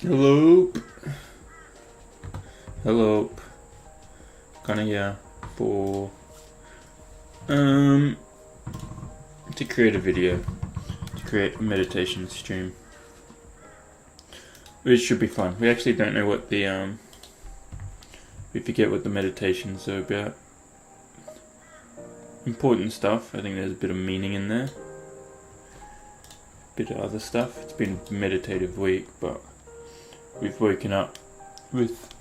Hello. Hello. Kinda here for to create a video, to create a meditation stream, which should be fun. We actually don't know what the we forget what the meditations are about. Important stuff. I think there's a bit of meaning in there. Bit of other stuff. It's been a meditative week, but we've woken up with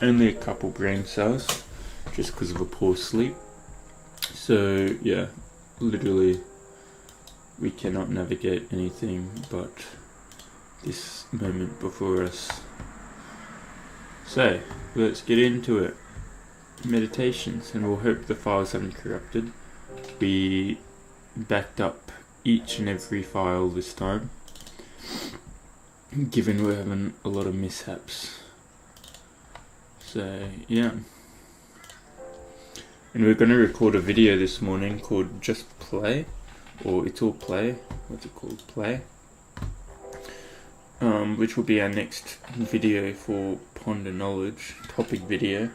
only a couple brain cells just because of a poor sleep. So yeah, literally we cannot navigate anything but this moment before us. So let's get into it. Meditations, and we'll hope the files haven't corrupted. We backed up each and every file this time, given we're having a lot of mishaps. So yeah, and we're going to record a video this morning called Just Play, or It's All Play. What's it called? Play. Which will be our next video for Ponder Knowledge topic video.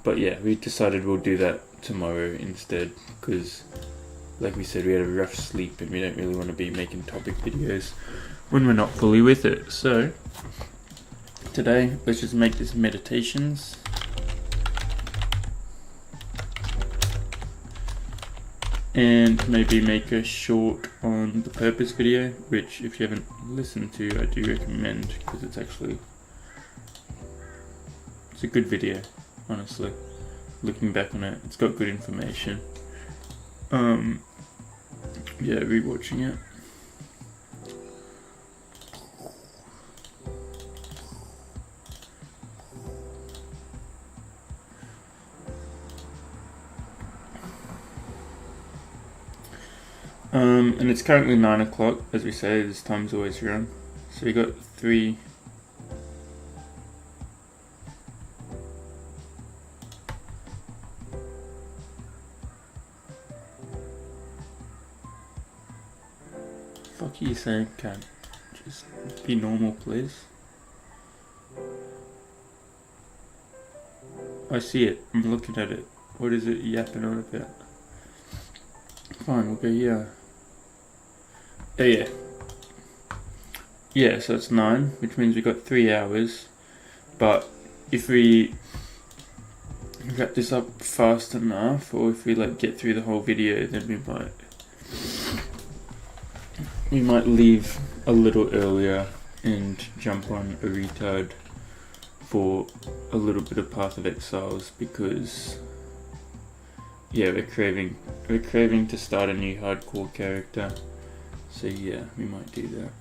But yeah, we decided we'll do that tomorrow instead, because like we said, we had a rough sleep and we don't really want to be making topic videos when we're not fully with it. So today, let's just make this meditations. And maybe make a short on the purpose video, which if you haven't listened to, I do recommend, because it's a good video, honestly. Looking back on it, it's got good information. Yeah, rewatching it. And it's currently 9 o'clock, as we say, this time's always wrong. So we got 3. Fuck are you saying, Cam? Just be normal, please. I see it. I'm looking at it. What is it yapping on about? Fine, we'll go here. Oh yeah. Yeah, so it's 9, which means we've got 3 hours. But if we wrap this up fast enough, or if we get through the whole video, then we might leave a little earlier and jump on a retard for a little bit of Path of Exiles, because yeah, we're craving to start a new hardcore character. So yeah, we might do that.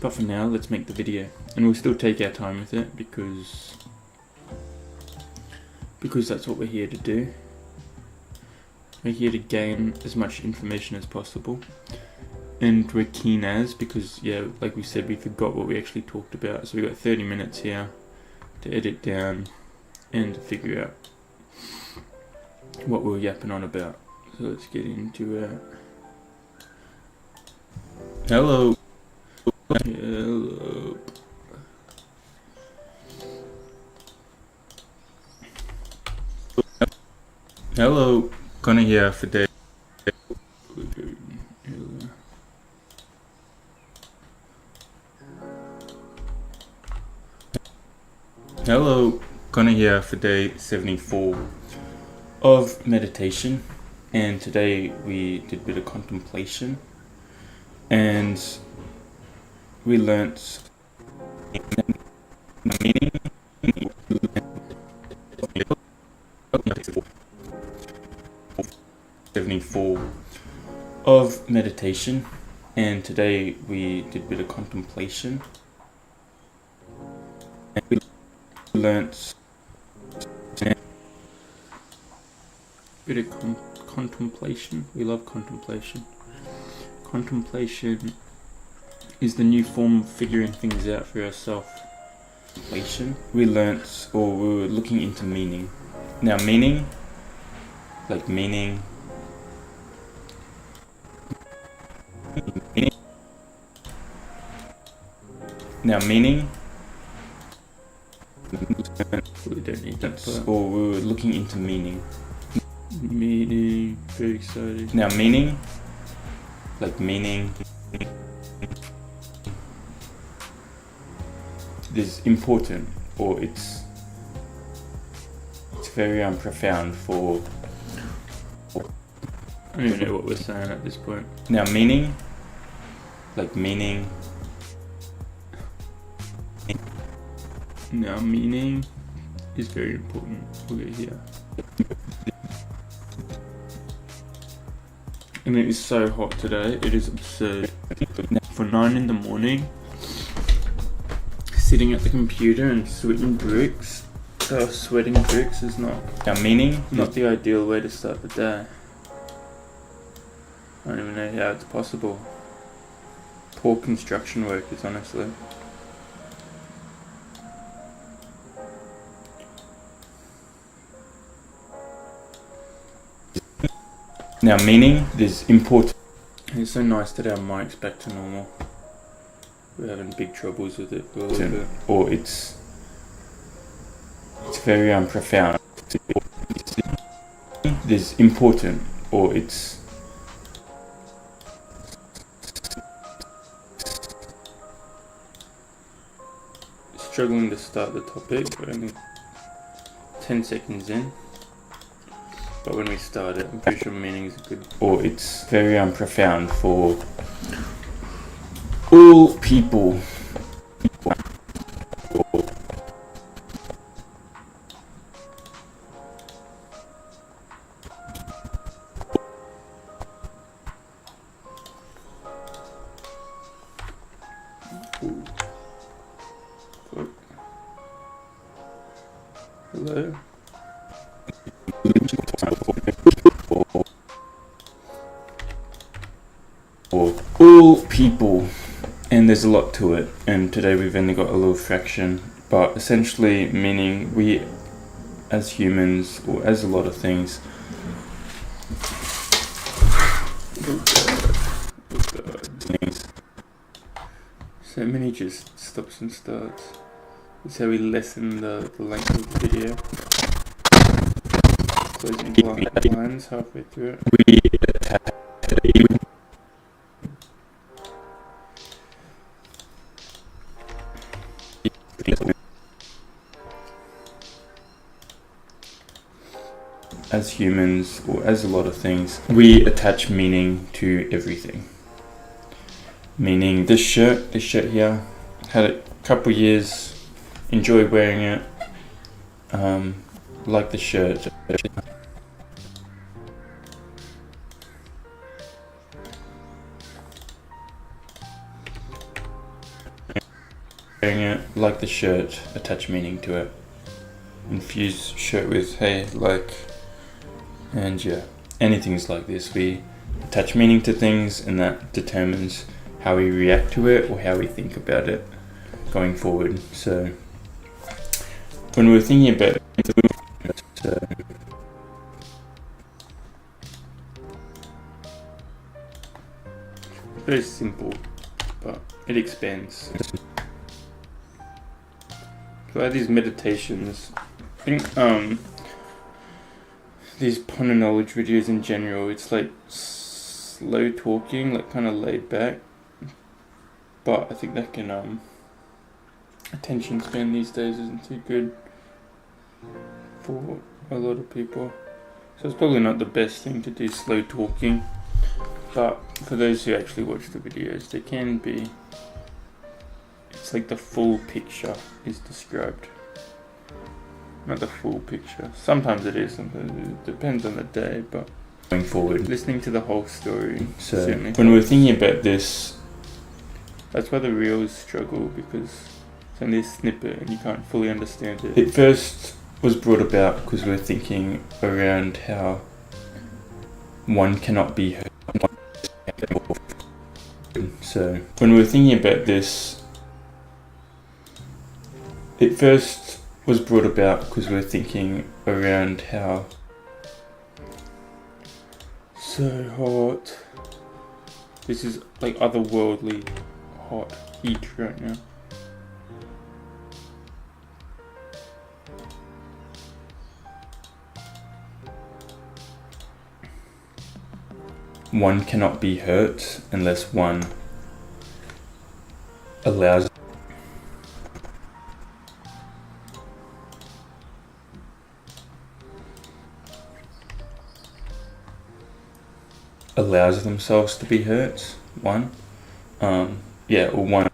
But for now, let's make the video, and we'll still take our time with it, because that's what we're here to do. We're here to gain as much information as possible. And we're keen because, yeah, like we said, we forgot what we actually talked about. So we got 30 minutes here to edit down and to figure out what we were yapping on about. So let's get into it. Hello. Hello. Hello. Connor here for day. Hello, Connor here for day 74 of meditation, and today we did a bit of contemplation, and we learnt meaning 74 of meditation, and today we did a bit of contemplation, and we learnt a bit of contemplation. We love contemplation. Contemplation is the new form of figuring things out for ourselves. We were looking into meaning. Now meaning, Now meaning, we don't need that part. or we were looking into meaning. Meaning, very exciting. Now meaning, like meaning, is important, or it's very profound for. I don't even know what we're saying at this point. Now meaning, like meaning, Now meaning is very important. We'll get here. And it is so hot today, it is absurd. For 9 in the morning, sitting at the computer and sweating bricks is not meaning, the ideal way to start the day. I don't even know how it's possible. Poor construction workers, honestly. now meaning is important. It's so nice that our mic's back to normal. We're having big troubles with it for a little bit. Or it's very profound. It's important, or it's Struggling to start the topic. We're only 10 seconds in. But when we start it, I'm pretty sure meaning is good. or it's very profound for all people. Ooh. Fuck. Hello? For all people, and there's a lot to it, and today we've only got a little fraction, but essentially meaning we as humans, or as a lot of things, So many just stops and starts. That's how we lessen the length of the video. Closing lines halfway through it. as humans, or as a lot of things, we attach meaning to everything. Meaning this shirt here, had it a couple years, enjoy wearing it, like the shirt. Wearing it, like the shirt, attach meaning to it. Infuse shirt with hey, like, and yeah, anything's like this. We attach meaning to things, and that determines how we react to it or how we think about it going forward. So when we were thinking about very simple, but it expands. So I have these meditations. I think these pun and knowledge videos in general, it's like slow talking, like kind of laid back. But I think that can attention span these days isn't too good for a lot of people. So it's probably not the best thing to do, slow talking. But for those who actually watch the videos, they can be. It's like the full picture is described. Not the full picture. Sometimes it is, sometimes it depends on the day, but going forward, listening to the whole story. so when we were thinking about this, that's why the reels struggle, because it's only a snippet and you can't fully understand it. it first was brought about because we were thinking around how one cannot be heard. So when we were thinking about this, it first was brought about because we were thinking around how So hot. This is like otherworldly hot heat right now. one cannot be hurt unless one allows themselves to be hurt. One, or one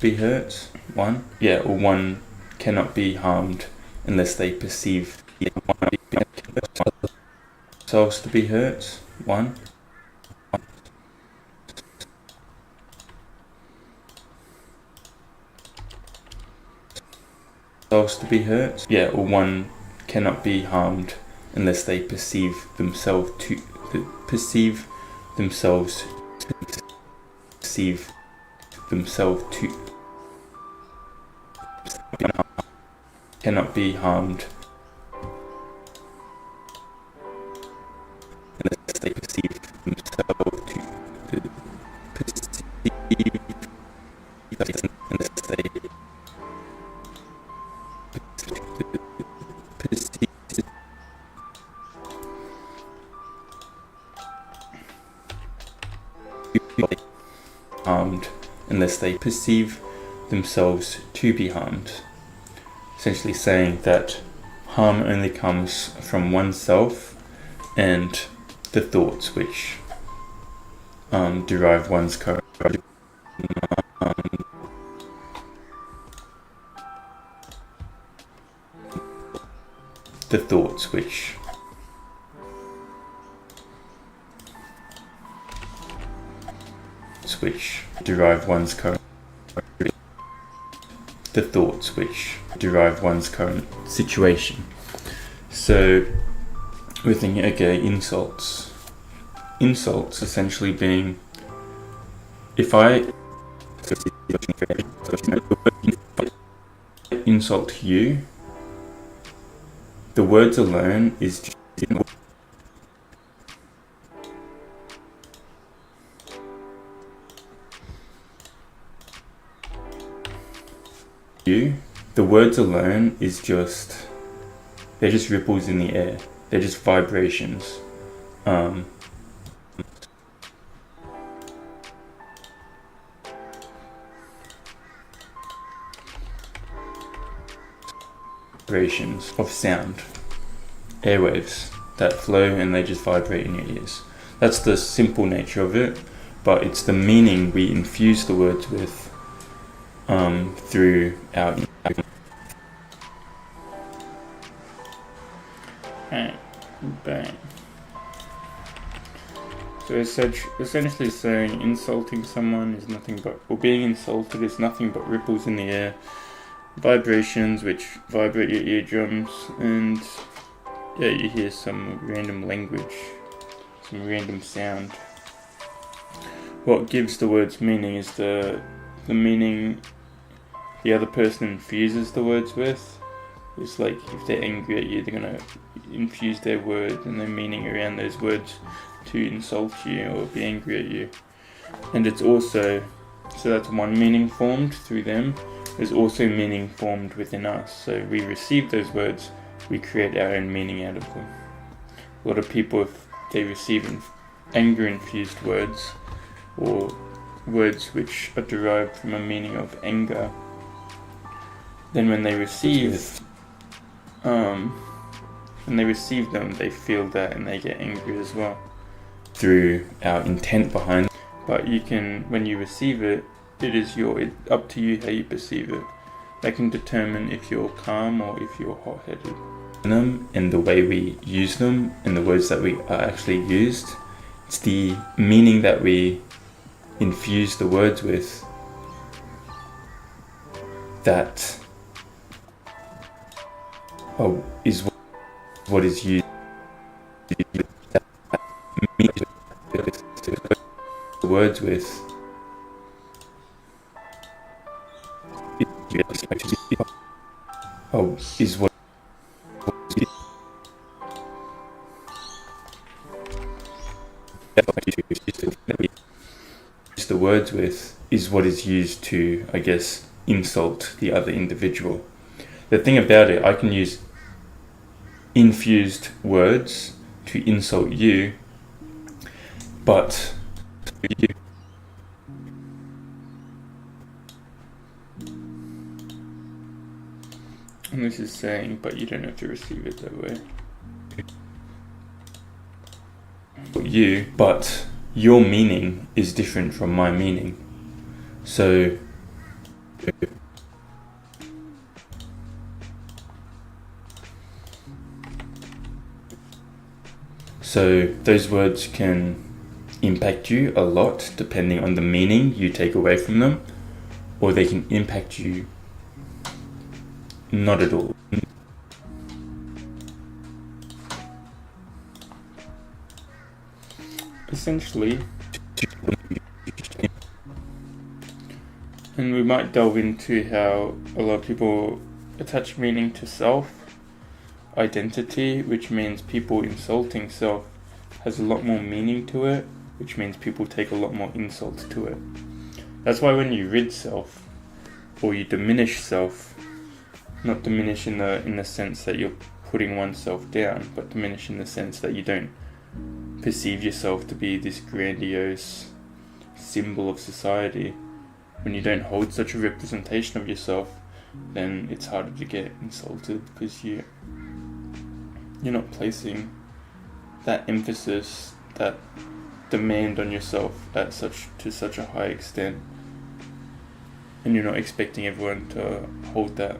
be hurt. One, or one cannot be harmed unless they perceive themselves to be hurt. One. To be hurt, or one cannot be harmed unless they perceive themselves to cannot be harmed unless they perceive themselves to harmed unless they perceive themselves to be harmed. Essentially saying that harm only comes from oneself and the thoughts which derive one's courage. The thoughts which derive one's current situation. So we're thinking, okay, insults essentially being, if I insult you, the words alone is just they're just ripples in the air. They're just vibrations. Vibrations of sound, airwaves that flow and they just vibrate in your ears. That's the simple nature of it, but it's the meaning we infuse the words with through our bang. So essentially saying insulting someone is nothing but, or being insulted is nothing but ripples in the air, vibrations which vibrate your eardrums, and you hear some random language, some random sound. What gives the words meaning is the meaning the other person infuses the words with. It's like if they're angry at you, they're gonna infuse their words and their meaning around those words to insult you or be angry at you. And it's also, so that's one meaning formed through them. There's also meaning formed within us. So we receive those words, we create our own meaning out of them. A lot of people, if they receive anger infused words, or words which are derived from a meaning of anger, then when they receive them, they feel that and they get angry as well through our intent behind it. But you can, when you receive it, it's up to you how you perceive it. That can determine if you're calm or if you're hot-headed. And the way we use them and the words that we are actually used, it's the meaning that we infuse the words with that is what is used. The words with is what the words with is what is used to, I guess, insult the other individual. the thing about it, I can use infused words to insult you, but And this is saying, but you don't have to receive it that way. But your meaning is different from my meaning. So those words can impact you a lot depending on the meaning you take away from them, or they can impact you not at all. Essentially, and we might delve into how a lot of people attach meaning to self, identity, which means people insulting self has a lot more meaning to it, which means people take a lot more insult to it. That's why when you rid self, or you diminish self, not diminish in the sense that you're putting oneself down, but diminish in the sense that you don't perceive yourself to be this grandiose symbol of society. When you don't hold such a representation of yourself, then it's harder to get insulted because you're not placing that emphasis, that demand on yourself to such a high extent, and you're not expecting everyone to hold that.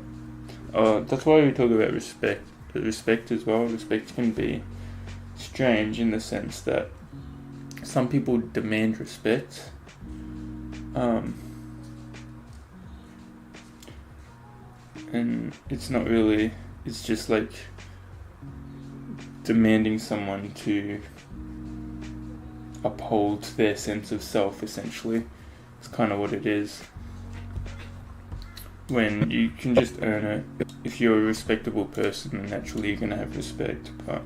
That's why we talk about respect as well. Respect can be strange in the sense that some people demand respect, and it's not really, it's just like demanding someone to uphold their sense of self, essentially. It's kind of what it is. When you can just earn it. If you're a respectable person, then naturally you're going to have respect. But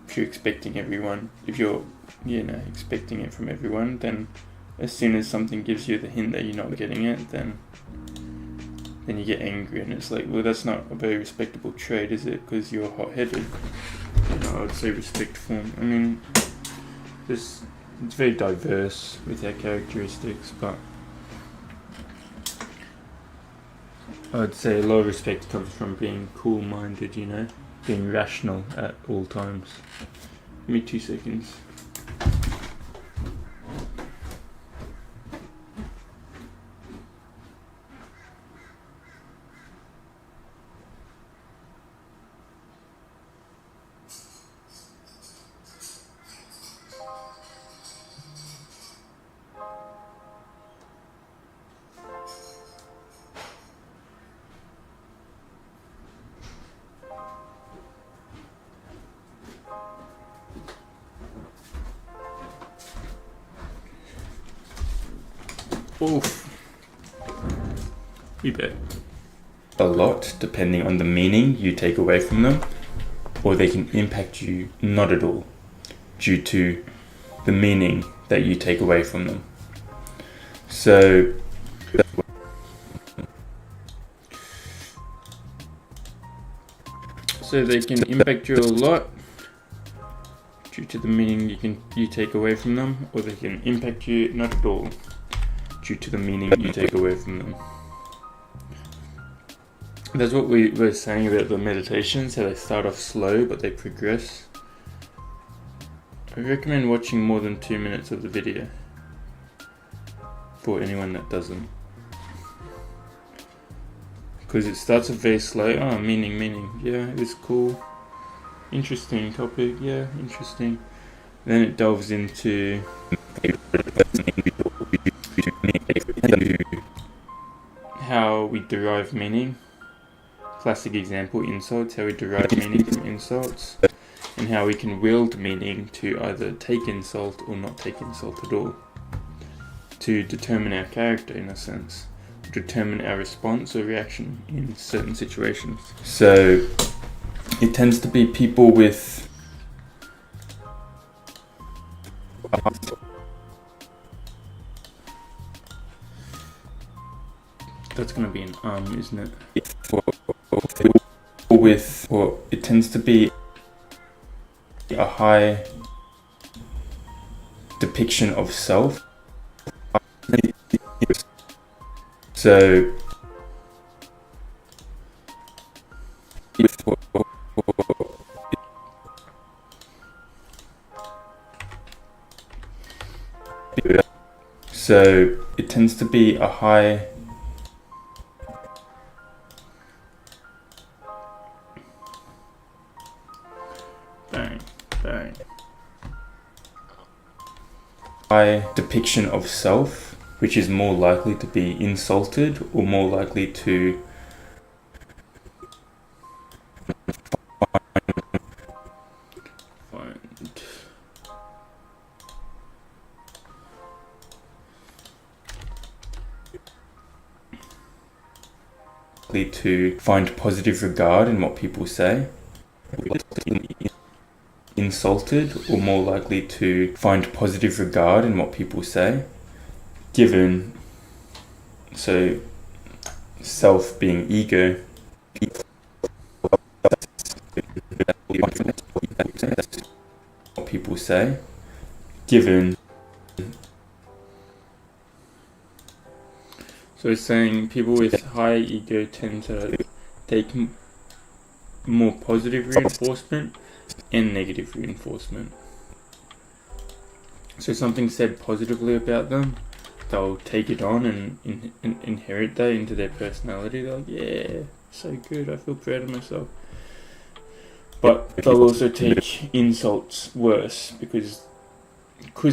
if you're expecting everyone, if you're expecting it from everyone, then as soon as something gives you the hint that you're not getting it, then you get angry, and it's like, well, that's not a very respectable trait, is it? Because you're hot-headed. I would say respectful. I mean, it's very diverse with our characteristics, but I would say a lot of respect comes from being cool-minded, being rational at all times. Give me 2 seconds. Oof. We bet. A lot depending on the meaning you take away from them, or they can impact you not at all due to the meaning that you take away from them. So they can impact you a lot due to the meaning you take away from them, or they can impact you not at all due to the meaning you take away from them. That's what we were saying about the meditations, how they start off slow but they progress. I recommend watching more than 2 minutes of the video for anyone that doesn't. Because it starts off very slow. Oh, meaning. Yeah, it's cool. Interesting topic. Yeah, interesting. Then it delves into how we derive meaning. Classic example, insults, how we derive meaning from insults, and how we can wield meaning to either take insult or not take insult at all, to determine our character in a sense, determine our response or reaction in certain situations. So it tends to be people with That's gonna be an isn't it? Or it tends to be a high depiction of self. So it tends to be a high depiction of self, which is more likely to be insulted or more likely to find positive regard in what people say. Insulted or more likely to find positive regard in what people say, given so self being ego, what people say, given. So it's saying people with high ego tend to take more positive reinforcement and negative reinforcement. So something said positively about them, they'll take it on and inherit that into their personality. They're like, yeah, so good, I feel proud of myself. But they'll also take insults worse because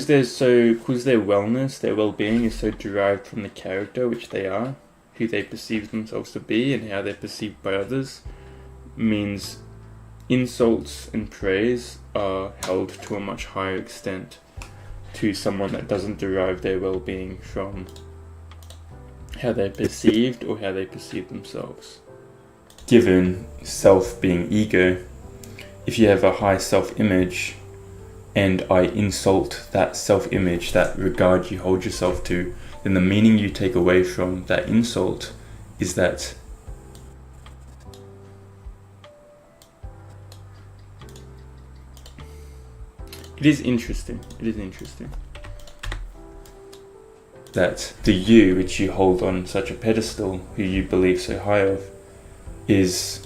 their wellness, their well-being is so derived from the character which they are, who they perceive themselves to be and how they're perceived by others, means insults and praise are held to a much higher extent to someone that doesn't derive their well-being from how they're perceived or how they perceive themselves. Given self being ego, if you have a high self-image and I insult that self-image, that regard you hold yourself to, then the meaning you take away from that insult is that It is interesting. That the you which you hold on such a pedestal, who you believe so high of, is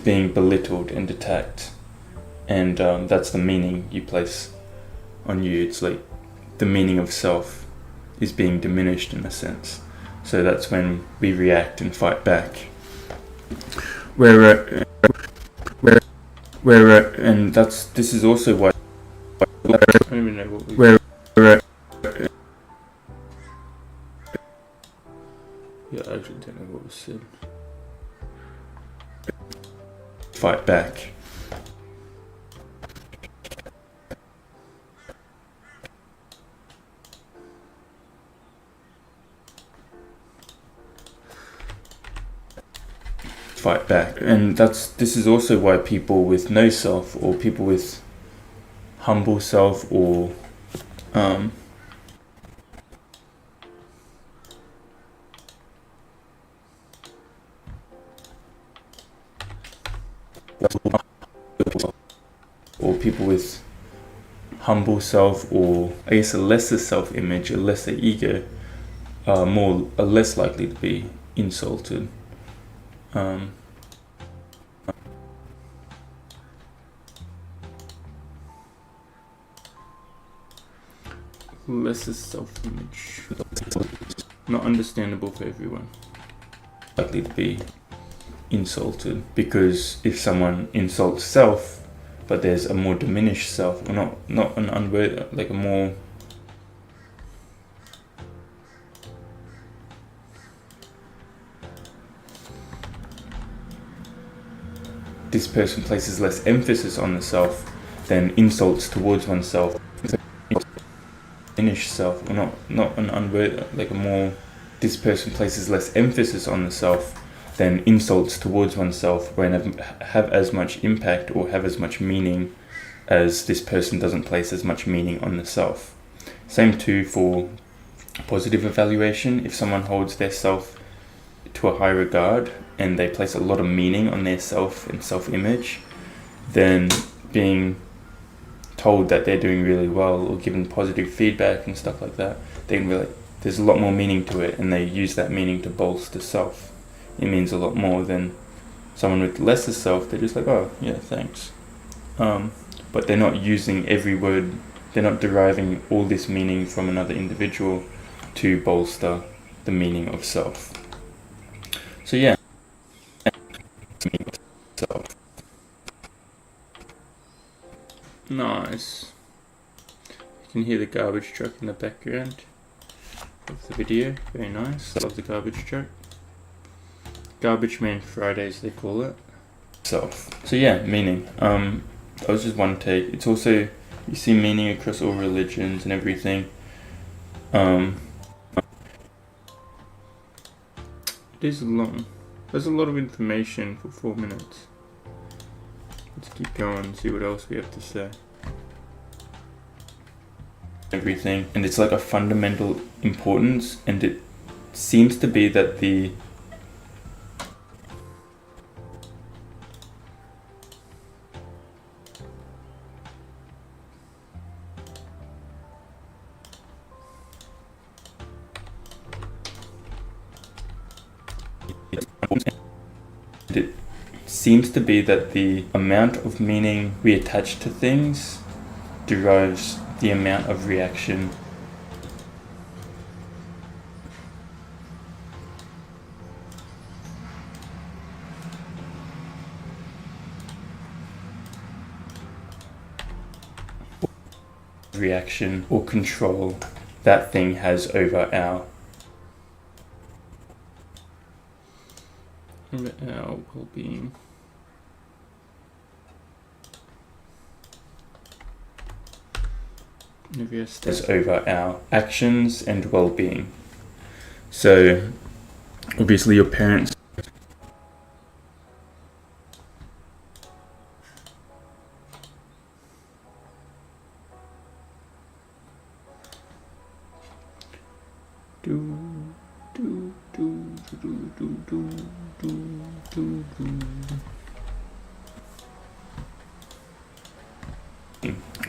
being belittled and attacked, and that's the meaning you place on you. It's like the meaning of self is being diminished in a sense. So that's when we react and fight back. And this is also why I don't even know what we Yeah, I actually don't know what was said. Fight back. Fight back. And this is also why people with no self, or people with humble self, or people with humble self, or I guess a lesser self-image, a lesser ego, are less likely to be insulted. Lesser self-image. Not understandable for everyone. Likely to be insulted, because if someone insults self, but there's a more diminished self, or not an unworthy, like a more this person places less emphasis on the self than insults towards oneself. diminished self, or not an unworthy, like a more, this person places less emphasis on the self, then insults towards oneself won't have as much impact or have as much meaning as this person doesn't place as much meaning on the self. Same too for positive evaluation. If someone holds their self to a high regard and they place a lot of meaning on their self and self-image, then being told that they're doing really well or given positive feedback and stuff like that, they can be like, there's a lot more meaning to it, and they use that meaning to bolster self. It means a lot more than someone with lesser self. They're just like, oh yeah, thanks. But they're not using every word, they're not deriving all this meaning from another individual to bolster the meaning of self. So yeah, self. Nice. You can hear the garbage truck in the background of the video. Very nice. Love the garbage truck. Garbage Man Fridays, they call it. Self. So yeah, meaning. That was just one take. It's also, you see meaning across all religions and everything. It is long. There's a lot of information for 4 minutes. Let's keep going and see what else we have to say. Everything, and it's like a fundamental importance, and it seems to be that the amount of meaning we attach to things derives the amount of reaction. Or control that thing has over our well-being. As over our actions and well-being. So obviously your parents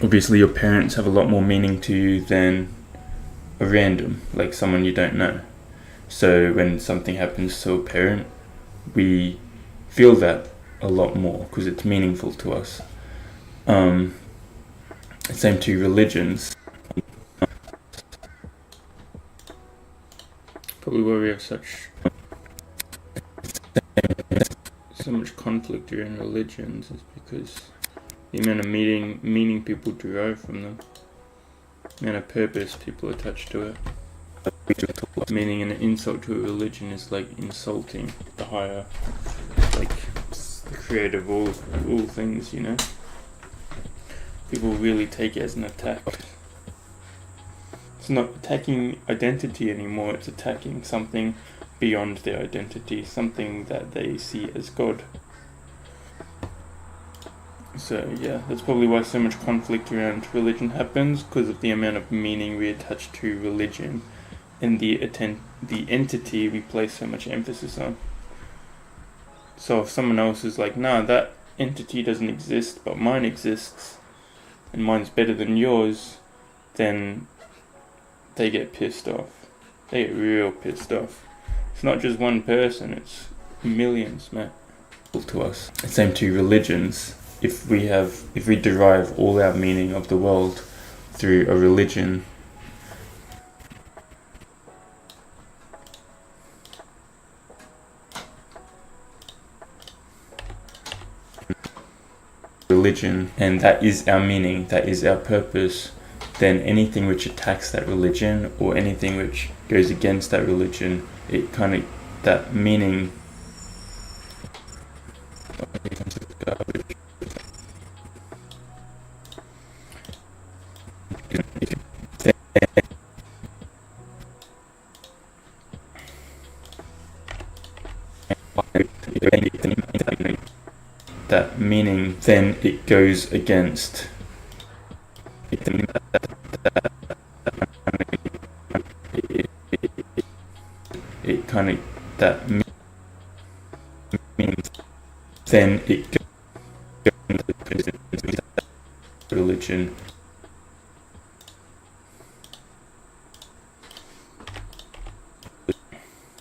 obviously your parents have a lot more meaning to you than a random, like someone you don't know. So when something happens to a parent, we feel that a lot more because it's meaningful to us. Same to religions. Probably why we have so much conflict around religions is because the amount of meaning people derive from them, the amount of purpose people attach to it. Meaning an insult to a religion is like insulting the higher, like the creator of all things, you know? People really take it as an attack. It's not attacking identity anymore, it's attacking something beyond their identity, something that they see as God. So yeah, that's probably why so much conflict around religion happens, because of the amount of meaning we attach to religion and the entity we place so much emphasis on. So if someone else is like, nah, that entity doesn't exist, but mine exists, and mine's better than yours, then they get pissed off. They get real pissed off. It's not just one person, it's millions, man. To us. Same to religions. If we derive all our meaning of the world through a religion, and that is our meaning, that is our purpose, then anything which attacks that religion or anything which goes against that religion, it kind of, that meaning that meaning, then it goes against it kind of that meaning, then it goes against religion.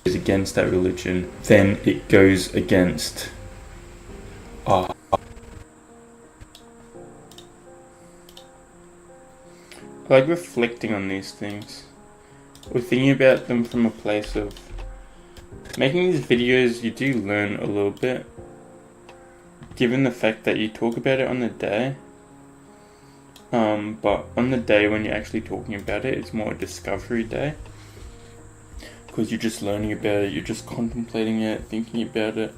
Is against that religion, then it goes against I like reflecting on these things, or thinking about them from a place of making these videos. You do learn a little bit, given the fact that you talk about it on the day. But on the day when you're actually talking about it, it's more a discovery day, because you're just learning about it, you're just contemplating it, thinking about it.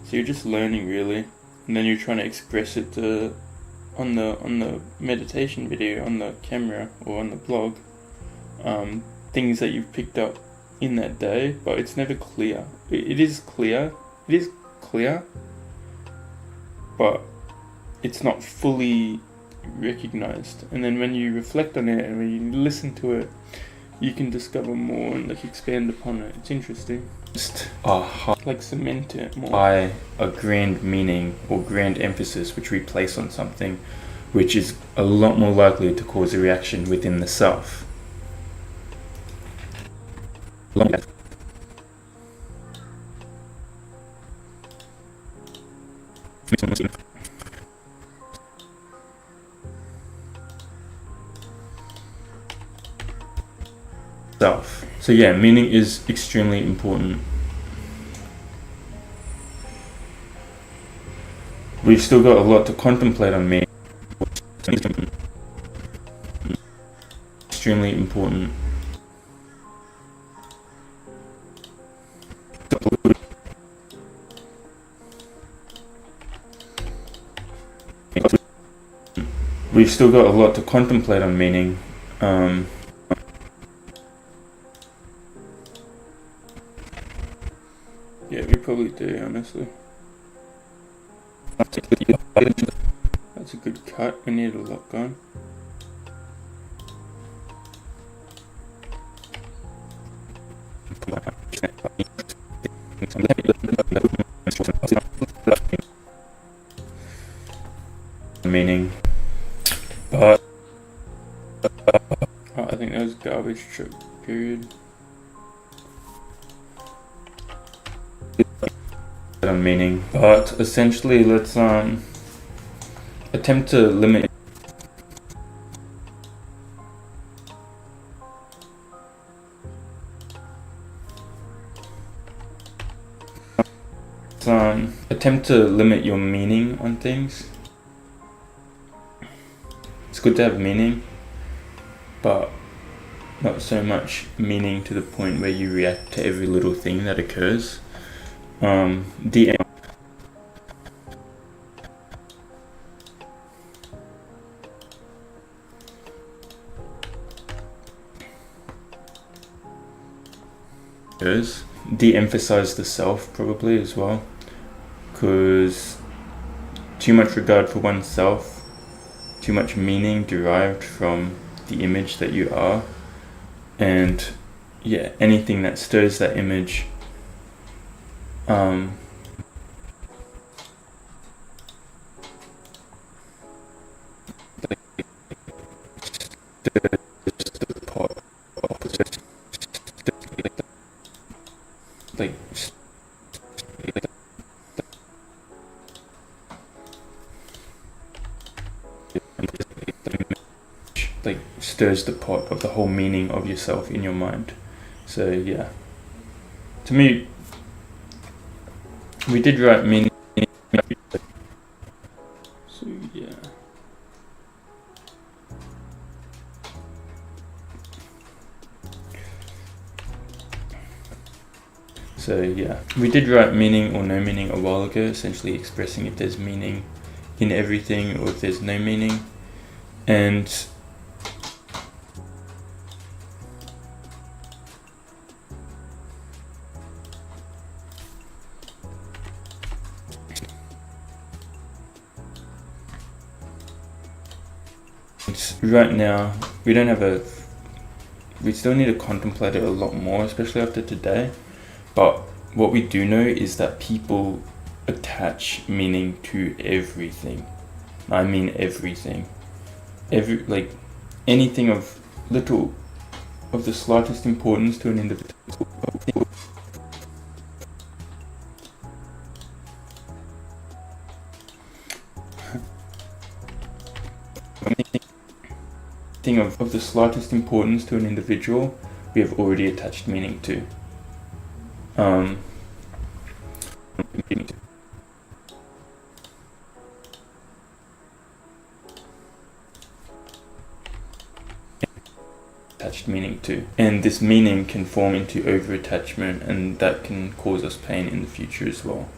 So you're just learning, really, and then you're trying to express it on the meditation video, on the camera, or on the blog, things that you've picked up in that day. But it's never clear. It is clear, but it's not fully recognized. And then when you reflect on it and when you listen to it, you can discover more and like expand upon it. It's interesting. Like cement it more. By a grand meaning or grand emphasis which we place on something, which is a lot more likely to cause a reaction within the self. Self. So yeah, meaning is extremely important. We've still got a lot to contemplate on meaning. Extremely important. We've still got a lot to contemplate on meaning. Yeah, we probably do, honestly. That's a good cut. We need a lot gone. Meaning, but I think that was garbage truck. Period. Meaning, but essentially, let's attempt to limit. Attempt to limit your meaning on things. It's good to have meaning, but not so much meaning to the point where you react to every little thing that occurs. De-emphasize the self probably as well, because too much regard for oneself, too much meaning derived from the image that you are, and yeah, anything that stirs that image stirs the pot of the whole meaning of yourself in your mind. So yeah, to me, we did write meaning. So yeah. So yeah, we did write meaning or no meaning a while ago, essentially expressing if there's meaning in everything or if there's no meaning. And right now we don't have we still need to contemplate it a lot more, especially after today. But what we do know is that people attach meaning to everything. I mean everything. Like anything of the slightest importance to an individual. Thing of the slightest importance to an individual, we have already attached meaning to. Attached meaning to, and this meaning can form into over-attachment, and that can cause us pain in the future as well.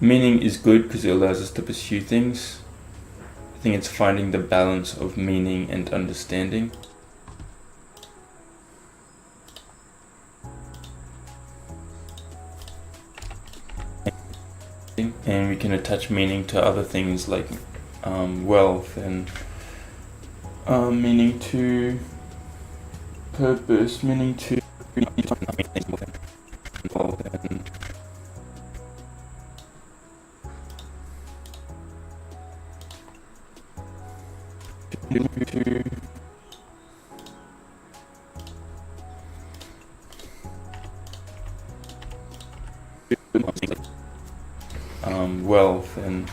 Meaning is good because it allows us to pursue things. I think it's finding the balance of meaning and understanding. And we can attach meaning to other things like wealth and meaning to purpose, meaning to wealth and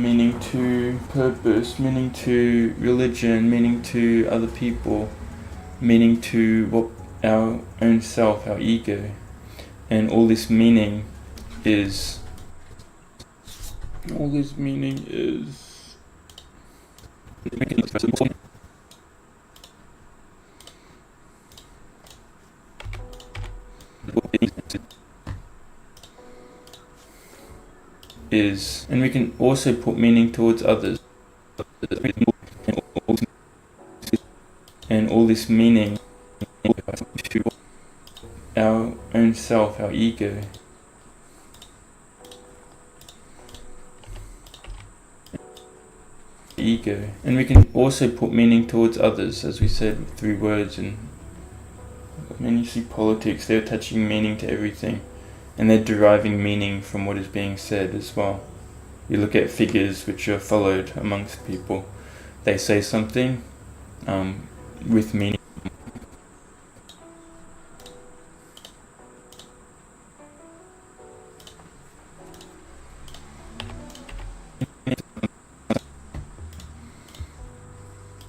meaning to purpose, meaning to religion, meaning to other people, meaning to what our own self, our ego, and all this meaning is and we can also put meaning towards others, and all this meaning to our own self, our ego, and we can also put meaning towards others, as we said, through words. And when you see politics, they're attaching meaning to everything, and they're deriving meaning from what is being said as well. You look at figures which are followed amongst people, they say something with meaning.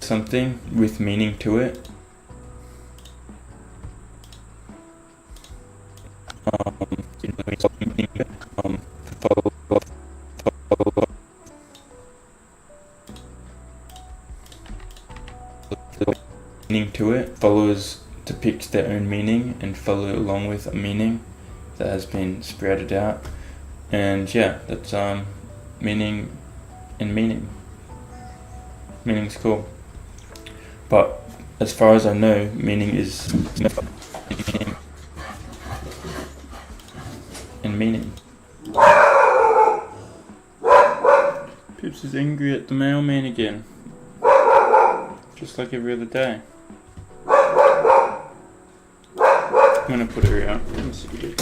Something with meaning to it. Meaning to it. Followers depict their own meaning and follow along with a meaning that has been sprouted out. And yeah, that's meaning and meaning. Meaning's cool. But as far as I know, meaning is and meaning. Pips is angry at the mailman again. Just like every other day. I'm gonna put her out. Let me see.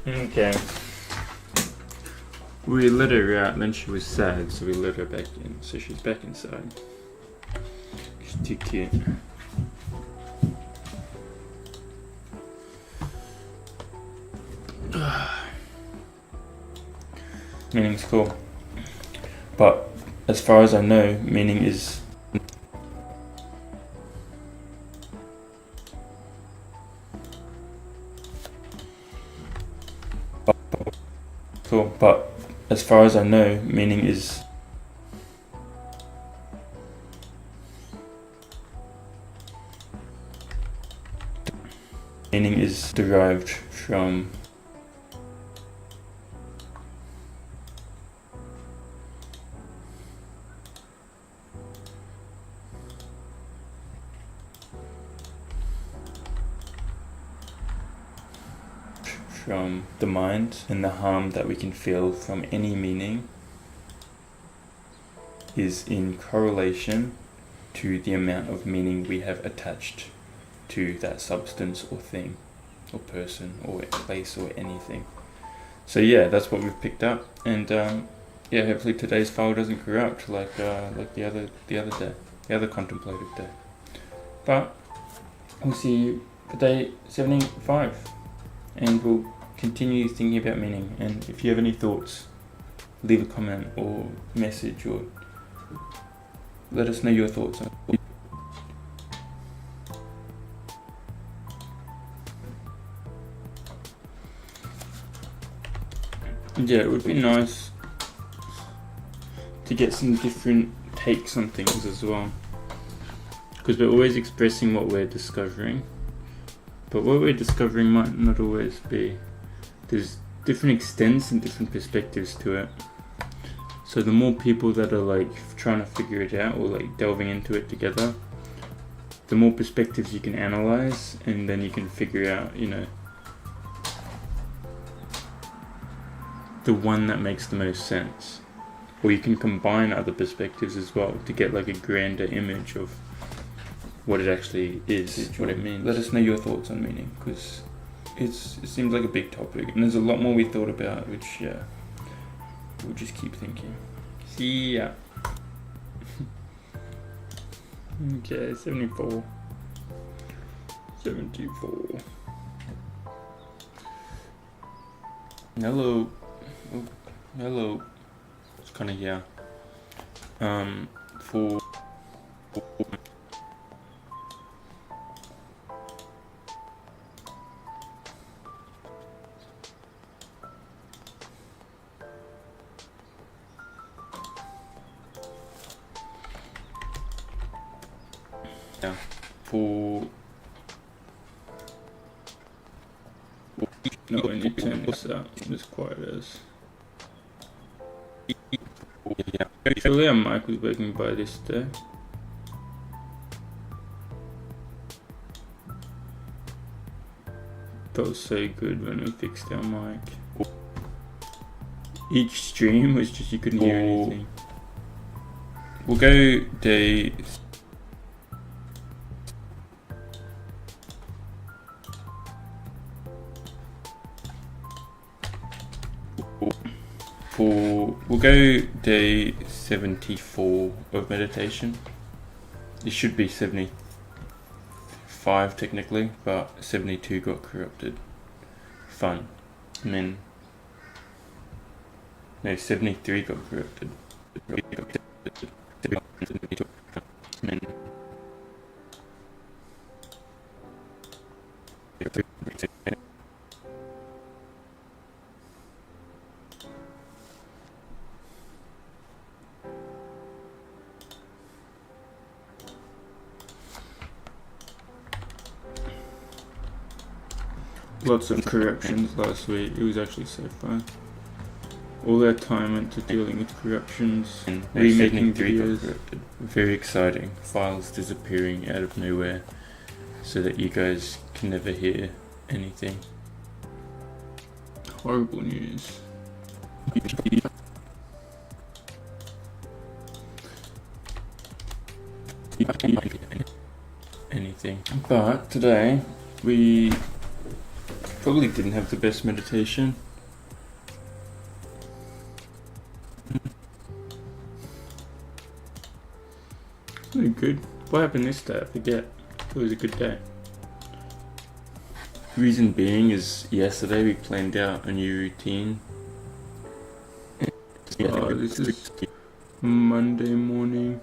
Okay. We let her out, then she was sad, so we let her back in. So she's back inside. She's too cute. Meaning's cool. But as far as I know, meaning is cool. But as far as I know, meaning is derived from the mind, and the harm that we can feel from any meaning is in correlation to the amount of meaning we have attached to that substance or thing or person or place or anything. So yeah, that's what we've picked up, and yeah, hopefully today's file doesn't corrupt like the other day, the other contemplative day. But we'll see you for day 75, and we'll continue thinking about meaning. And if you have any thoughts, leave a comment or message, or let us know your thoughts on it. Yeah, it would be nice to get some different takes on things as well, because we're always expressing what we're discovering, but what we're discovering might not always be. There's different extents and different perspectives to it. So the more people that are like trying to figure it out or like delving into it together, the more perspectives you can analyze, and then you can figure out, you know, the one that makes the most sense. Or you can combine other perspectives as well to get like a grander image of what it actually is, what it means. Let us know your thoughts on meaning, because it seems like a big topic, and there's a lot more we thought about, which yeah, we'll just keep thinking. See ya. Okay, 74. 74. Hello. Oh, hello. It's kind of yeah. For yeah, for No, I need to turn this up as quiet as. yeah. Surely our mic was working by this day. Felt so good when we fixed our mic. Each stream was just you couldn't hear anything. We'll go day. We'll go day 74 of meditation. It should be 75 technically, but 72 got corrupted. Fun. And then no, 73 got corrupted. And then Lots of corruptions last week. It was actually so fun. All our time went to dealing with corruptions, remaking videos. Very exciting. Files disappearing out of nowhere, so that you guys can never hear anything. Horrible news. Anything. But today we Probably didn't have the best meditation. Really good. What happened this day? I forget. It was a good day. Reason being is yesterday we planned out a new routine. This is Monday morning.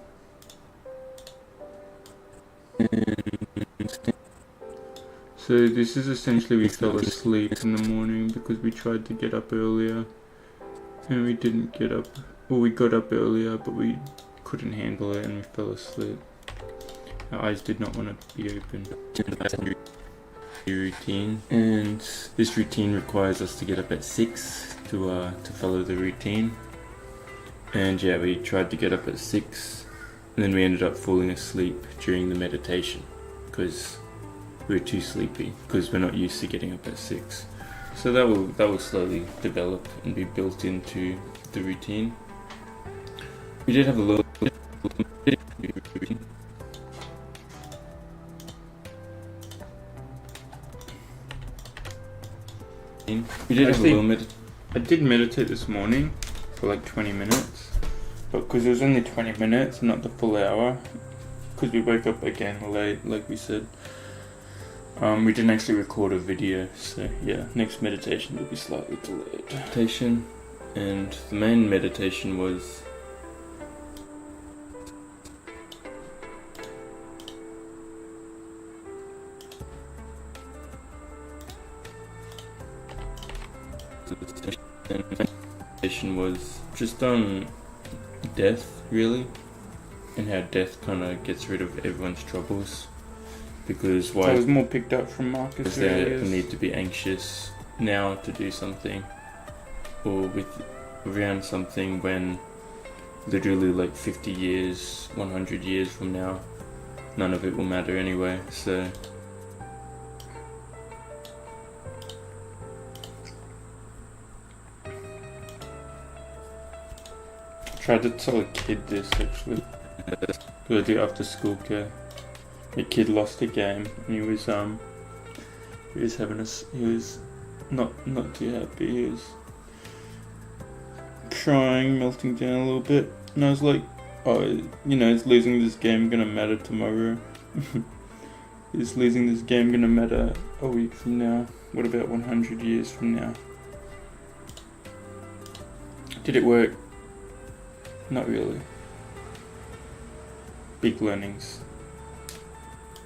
So this is essentially we fell asleep in the morning because we tried to get up earlier and we didn't get up. Well, we got up earlier but we couldn't handle it and we fell asleep. Our eyes did not want to be open. Routine, and this routine requires us to get up at 6 to follow the routine. And yeah, we tried to get up at 6 and then we ended up falling asleep during the meditation because we were too sleepy because we're not used to getting up at 6. So that will slowly develop and be built into the routine. We did have a little routine. We did have a little I did meditate this morning for like 20 minutes, but because it was only 20 minutes, not the full hour, because we woke up again late, like we said, we didn't actually record a video, so yeah, next meditation will be slightly delayed. Meditation, and the main meditation was just on death, really, and how death kind of gets rid of everyone's troubles. Because why? I was more picked up from Marcus. Is there a need to be anxious now to do something, or around something when literally like 50 years, 100 years from now, none of it will matter anyway. So. Tried to tell a kid this actually. Because I do after school care. A kid lost a game and he was not too happy. He was crying, melting down a little bit, and I was like, oh, is losing this game gonna matter tomorrow? Is losing this game gonna matter a week from now? What about 100 years from now? Did it work? Not really. Big learnings.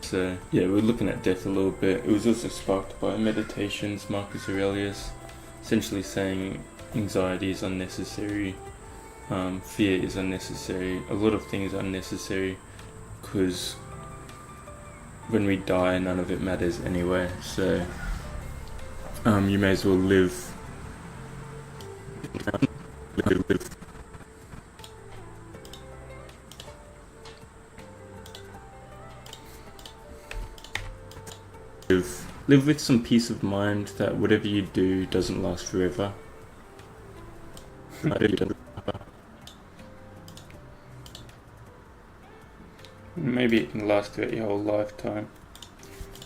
So yeah, we're looking at death a little bit. It was also sparked by Meditations, Marcus Aurelius, essentially saying anxiety is unnecessary, fear is unnecessary, a lot of things are unnecessary, because when we die, none of it matters anyway. So you may as well live. Live with some peace of mind that whatever you do doesn't last forever. Maybe it can last throughout your whole lifetime.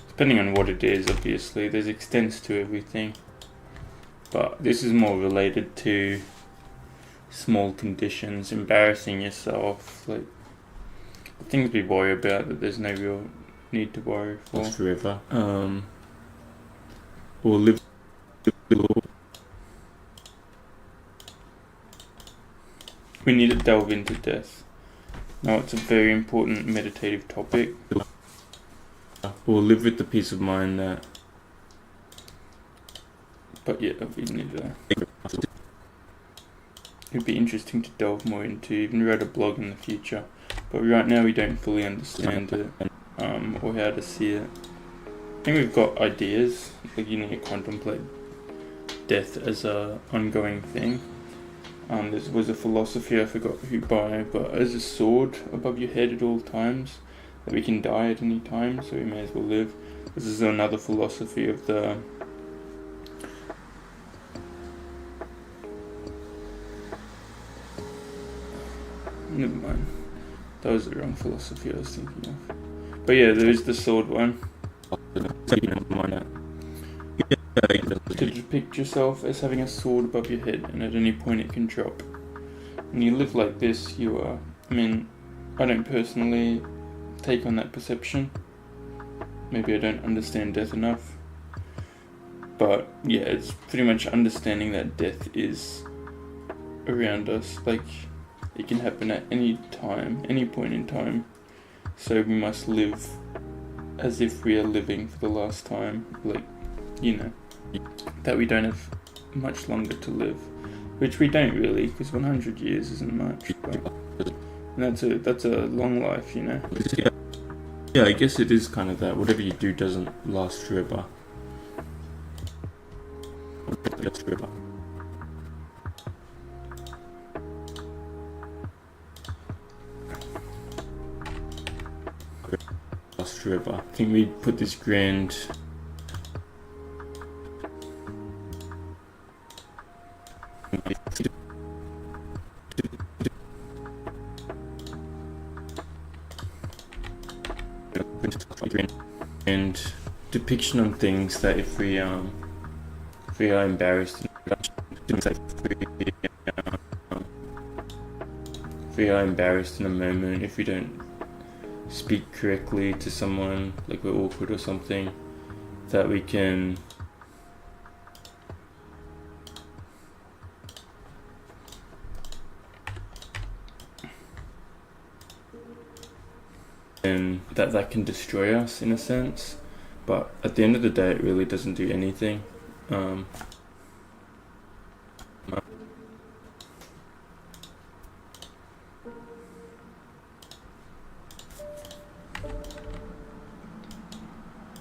Depending on what it is, obviously. There's extents to everything. But this is more related to small conditions, embarrassing yourself, like the things we worry about that there's no real need to worry for. Last forever. Or live. We need to delve into death. Now it's a very important meditative topic. Or live with the peace of mind that. But yeah, we need to. It'd be interesting to delve more into, even write a blog in the future. But right now we don't fully understand it, or how to see it. I think we've got ideas, like you need to contemplate death as a ongoing thing. There was a philosophy, I forgot who by, but as a sword above your head at all times, that we can die at any time, so we may as well live. This is another philosophy of the never mind. That was the wrong philosophy I was thinking of. But yeah, there is the sword one. to depict yourself as having a sword above your head, and at any point it can drop. When you live like this, you are. I mean, I don't personally take on that perception. Maybe I don't understand death enough. But yeah, it's pretty much understanding that death is around us. Like, it can happen at any time, any point in time. So we must live as if we are living for the last time. Like, you know, that we don't have much longer to live. Which we don't really, because 100 years isn't much. But that's a long life, you know. Yeah, I guess it is kind of that. Whatever you do doesn't last forever. Last forever. I think we put this grand. And depiction on things that if we are embarrassed, if we are embarrassed in a moment, if we don't speak correctly to someone, like we're awkward or something, that we can and that can destroy us in a sense, but at the end of the day it really doesn't do anything. At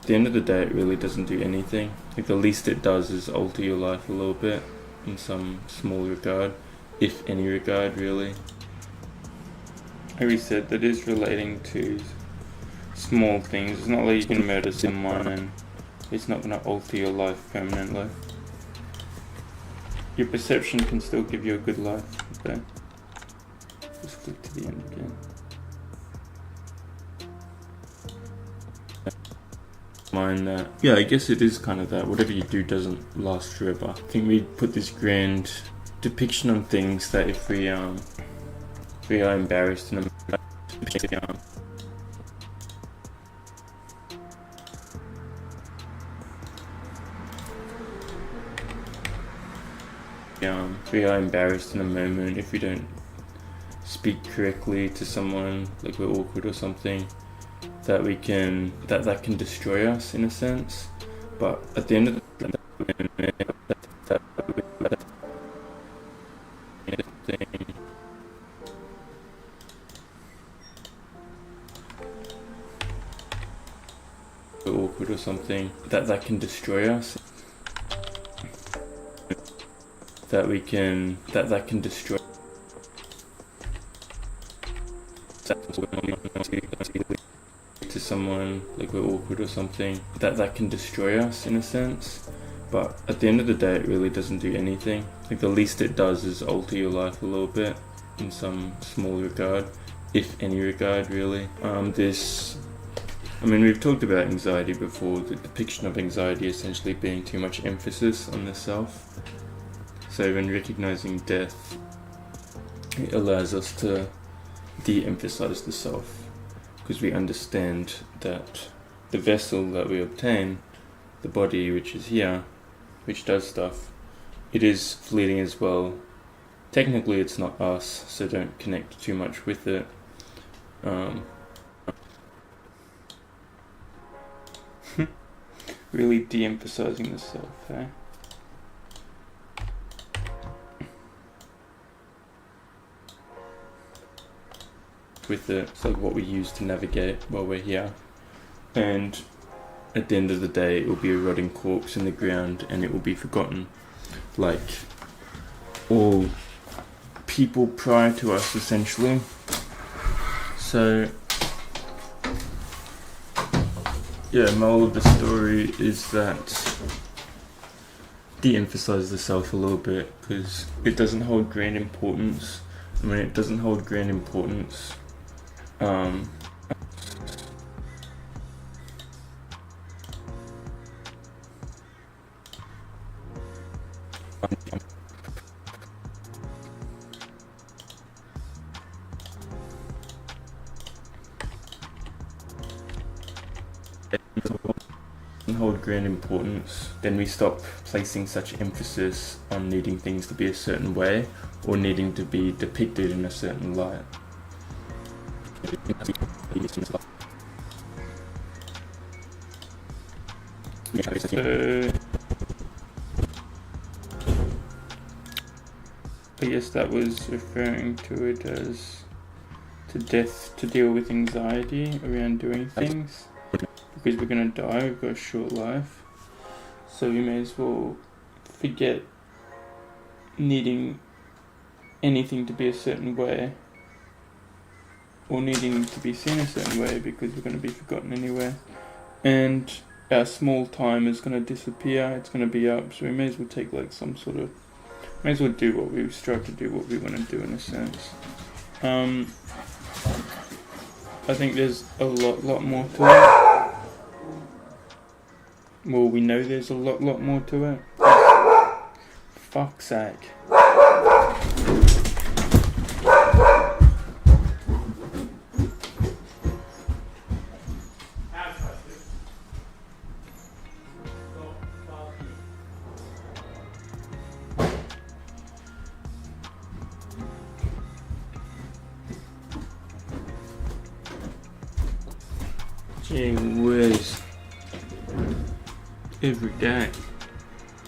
the end of the day it really doesn't do anything. Like, the least it does is alter your life a little bit in some small regard, if any regard really. I already said that is relating to small things. It's not like you can murder someone and it's not going to alter your life permanently. Your perception can still give you a good life. Okay. Just flick to the end again. Mind that. Yeah, I guess it is kind of that. Whatever you do doesn't last forever. I think we put this grand depiction on things that if we are embarrassed in a if we are embarrassed in a moment, if we don't speak correctly to someone, like we're awkward or something, that we can that can destroy us in a sense. But at the end of the awkward or something, that can destroy us. That can destroy to someone, like we're awkward or something, that can destroy us in a sense. But at the end of the day it really doesn't do anything. Like, the least it does is alter your life a little bit in some small regard, if any regard really. We've talked about anxiety before, the depiction of anxiety essentially being too much emphasis on the self. So when recognizing death, it allows us to de-emphasize the self, because we understand that the vessel that we obtain, the body which is here, which does stuff, it is fleeting as well. Technically it's not us, so don't connect too much with it. Really de-emphasizing the self, eh? With it, it's like what we use to navigate while we're here. And at the end of the day, it will be a rotting corpse in the ground and it will be forgotten. Like all people prior to us, essentially. So yeah, moral of the story is that de-emphasize the self a little bit, because it doesn't hold grand importance. And when it doesn't hold grand importance, hold grand importance, then we stop placing such emphasis on needing things to be a certain way or needing to be depicted in a certain light. So, I guess that was referring to it as to death, to deal with anxiety around doing things, because we're gonna die, we've got a short life, so we may as well forget needing anything to be a certain way or needing to be seen a certain way, because we're going to be forgotten anyway, and our small time is going to disappear, it's going to be up, so we may as well take like some sort of, may as well do what we strive to do, what we want to do in a sense. I think there's a lot more to it. Well, we know there's a lot more to it. Fuck's sake. Gee whiz. Every day.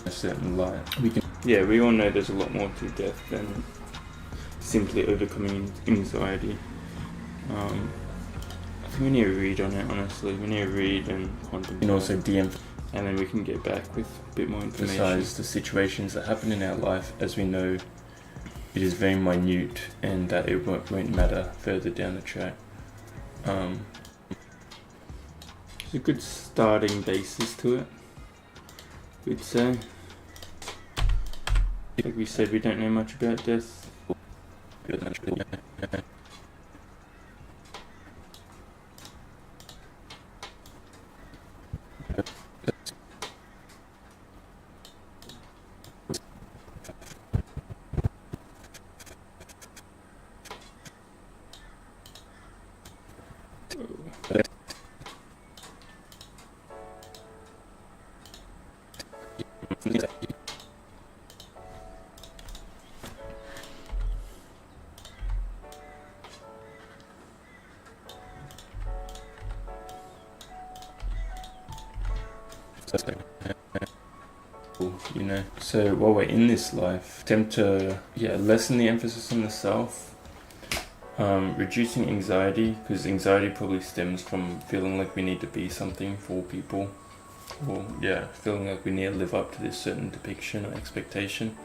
A certain light. Yeah, we all know there's a lot more to death than simply overcoming anxiety. I think we need to read on it, honestly. We need to read and contemplate. And also and then we can get back with a bit more information. Besides the situations that happen in our life, as we know, it is very minute and that it won't matter further down the track. It's a good starting basis to it, we'd say. Like we said, we don't know much about death. You know, so while we're in this life, attempt to lessen the emphasis on the self, reducing anxiety, because anxiety probably stems from feeling like we need to be something for people, or feeling like we need to live up to this certain depiction or expectation,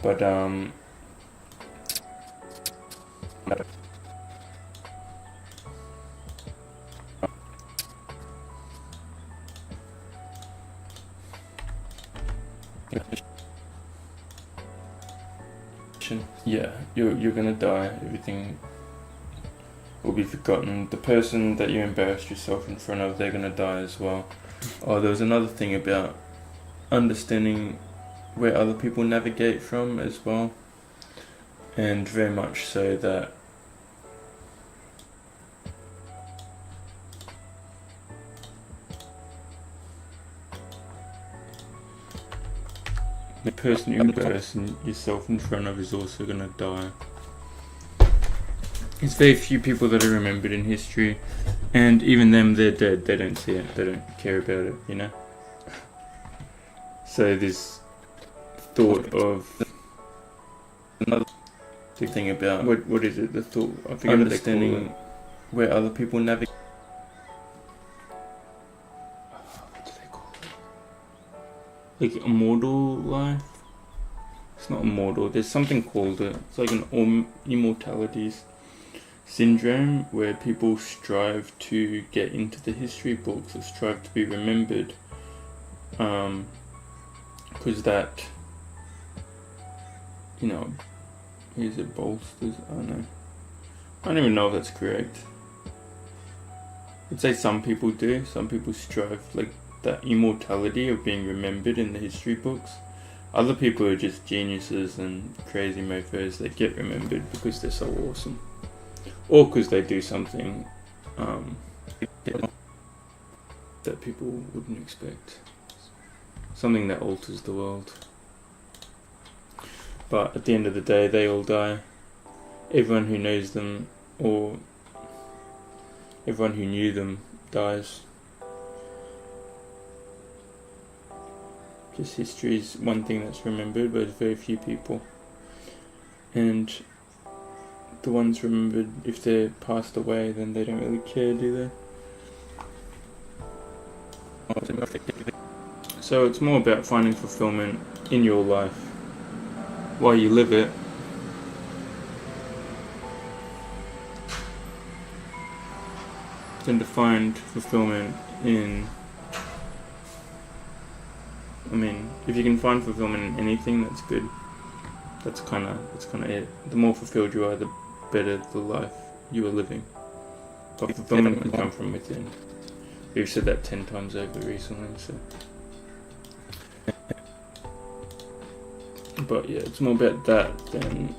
but you're gonna die, everything will be forgotten. The person that you embarrassed yourself in front of, they're gonna die as well. Oh, there was another thing about understanding where other people navigate from as well, and very much so that the person you embarrass yourself in front of is also gonna die. There's very few people that are remembered in history, and even them, they're dead. They don't see it. They don't care about it, you know. So this thought of another thing about what is it? The thought of understanding where other people navigate. What do they call it? Like immortal life? It's not immortal. There's something called it. It's like an immortality syndrome, where people strive to get into the history books or strive to be remembered, because that, you know, is it bolsters? I don't know. I don't even know if that's correct. I'd say some people do. Some people strive like that immortality of being remembered in the history books. Other people are just geniuses and crazy mofos that get remembered because they're so awesome. Or because they do something that people wouldn't expect. Something that alters the world. But at the end of the day, they all die. Everyone who knows them, or everyone who knew them, dies. Just history is one thing that's remembered by very few people. And the ones remembered, if they're passed away, then they don't really care, do they? So it's more about finding fulfillment in your life while you live it. Than to find fulfillment in, if you can find fulfillment in anything, that's good. That's kind of it. The more fulfilled you are, the better the life you are living. But fulfillment can come from within. We've said that 10 times over recently, so. But yeah, it's more about that than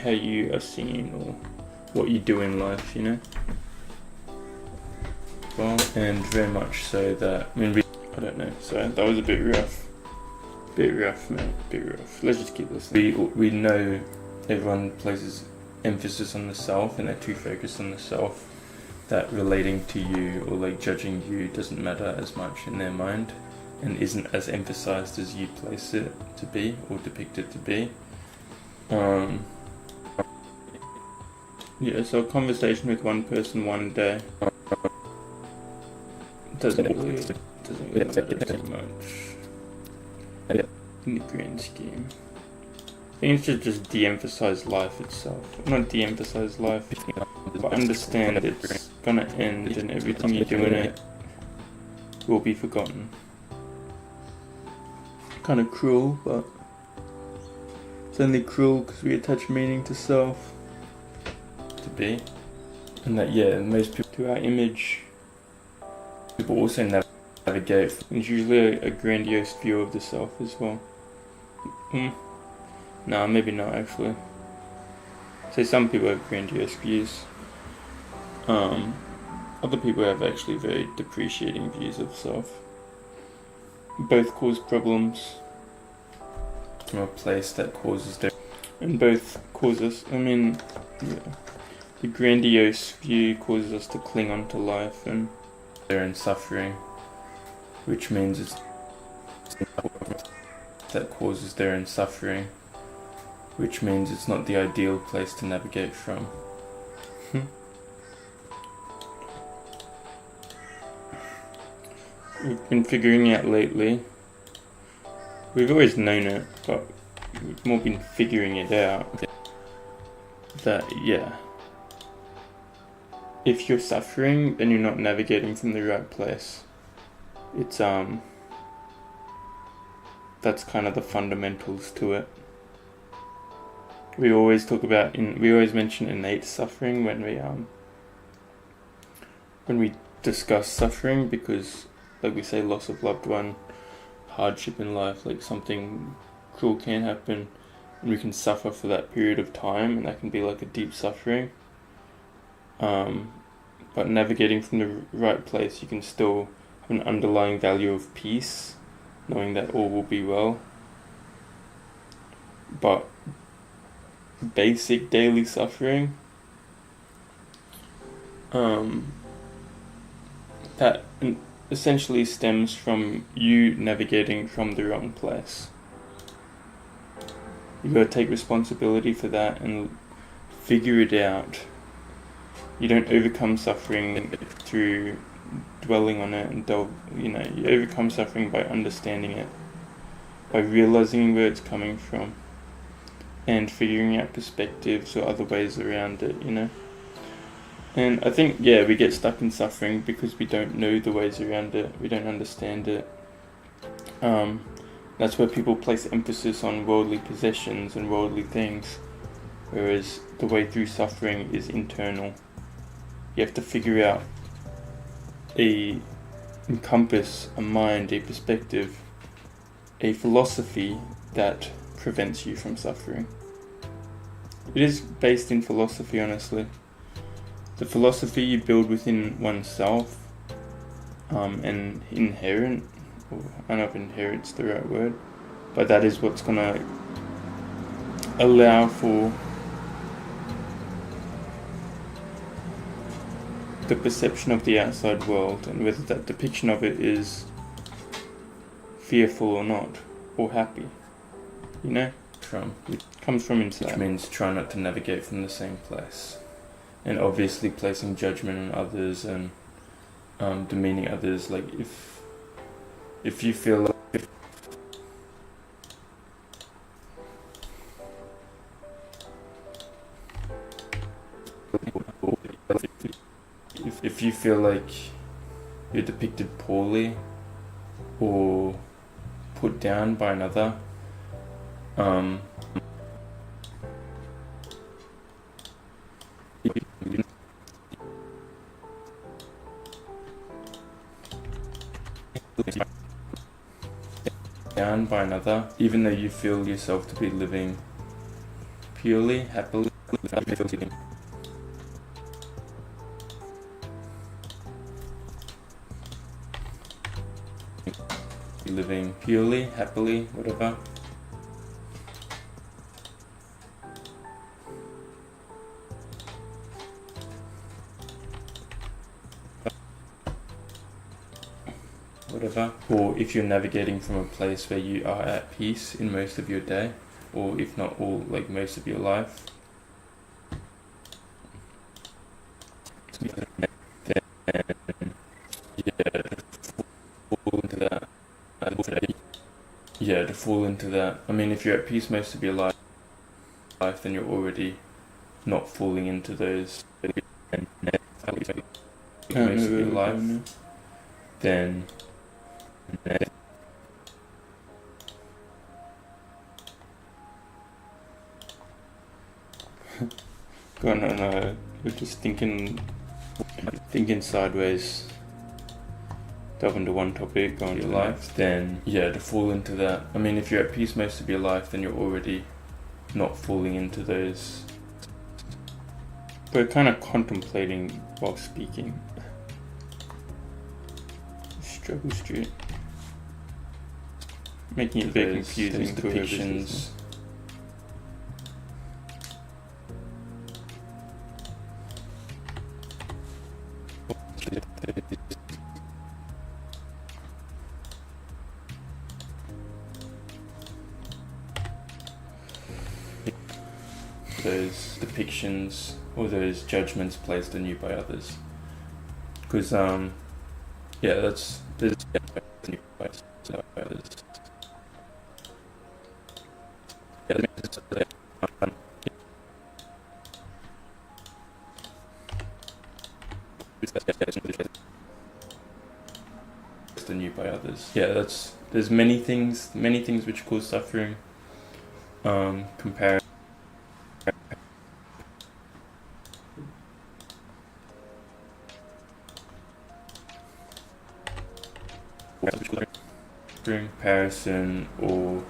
how you are seen or what you do in life, you know? Well, and very much so that, I don't know, so that was a bit rough. Bit rough, man, bit rough. Let's just keep listening. We know everyone places emphasis on the self, and they're too focused on the self that relating to you or like judging you doesn't matter as much in their mind and isn't as emphasized as you place it to be or depict it to be. Yeah, so a conversation with one person one day doesn't really matter too much in the grand scheme. I think it should just de-emphasize life itself. Not de-emphasize life, but understand it's gonna end and everything you do in it will be forgotten. Kind of cruel, but it's only cruel because we attach meaning to self. To be. And that, yeah, most people, to our image, people also navigate. It's usually a grandiose view of the self as well. No, maybe not actually. So some people have grandiose views. Other people have actually very depreciating views of self. Both cause problems from a place that causes their, and both cause us, the grandiose view causes us to cling on to life and they're in suffering, which means it's that causes their own suffering, which means it's not the ideal place to navigate from. We've been figuring out lately, we've always known it, but we've more been figuring it out, that yeah, if you're suffering, then you're not navigating from the right place. It's that's kind of the fundamentals to it. We always talk about, we always mention innate suffering when we discuss suffering, because like we say, loss of loved one, hardship in life, like something cruel can happen and we can suffer for that period of time, and that can be like a deep suffering. But navigating from the right place, you can still have an underlying value of peace, knowing that all will be well. But basic daily suffering, that essentially stems from you navigating from the wrong place. You gotta take responsibility for that and figure it out. You don't overcome suffering through dwelling on it and you overcome suffering by understanding it, by realizing where it's coming from and figuring out perspectives or other ways around it, And I think, we get stuck in suffering because we don't know the ways around it, we don't understand it. That's where people place emphasis on worldly possessions and worldly things, whereas the way through suffering is internal. You have to figure out a compass, a mind, a perspective, a philosophy that prevents you from suffering. It is based in philosophy, honestly. The philosophy you build within oneself and inherent, or I don't know if inherent's the right word, but that is what's going to allow for the perception of the outside world, and whether that depiction of it is fearful or not, or happy, you know? It comes from inside. Which means try not to navigate from the same place. And obviously placing judgment on others and demeaning others. Like if you feel like if you feel like you're depicted poorly or put down by another, even though you feel yourself to be living purely, happily, living purely, happily, whatever. Or if you're navigating from a place where you are at peace in most of your day, or if not all, like most of your life, then to fall into that. I mean, if you're at peace most of your life, then you're already not falling into those most of your life. Then God, no, we're just thinking sideways. Delve into one topic, go on your life, then to fall into that. I mean, if you're at peace most of your life, then you're already not falling into those. We're kind of contemplating while speaking. Struggle Street. Making it very confusing. Those depictions. Those depictions or those judgments placed on you by others, because there's than you by others. There's many things which cause suffering. Comparison or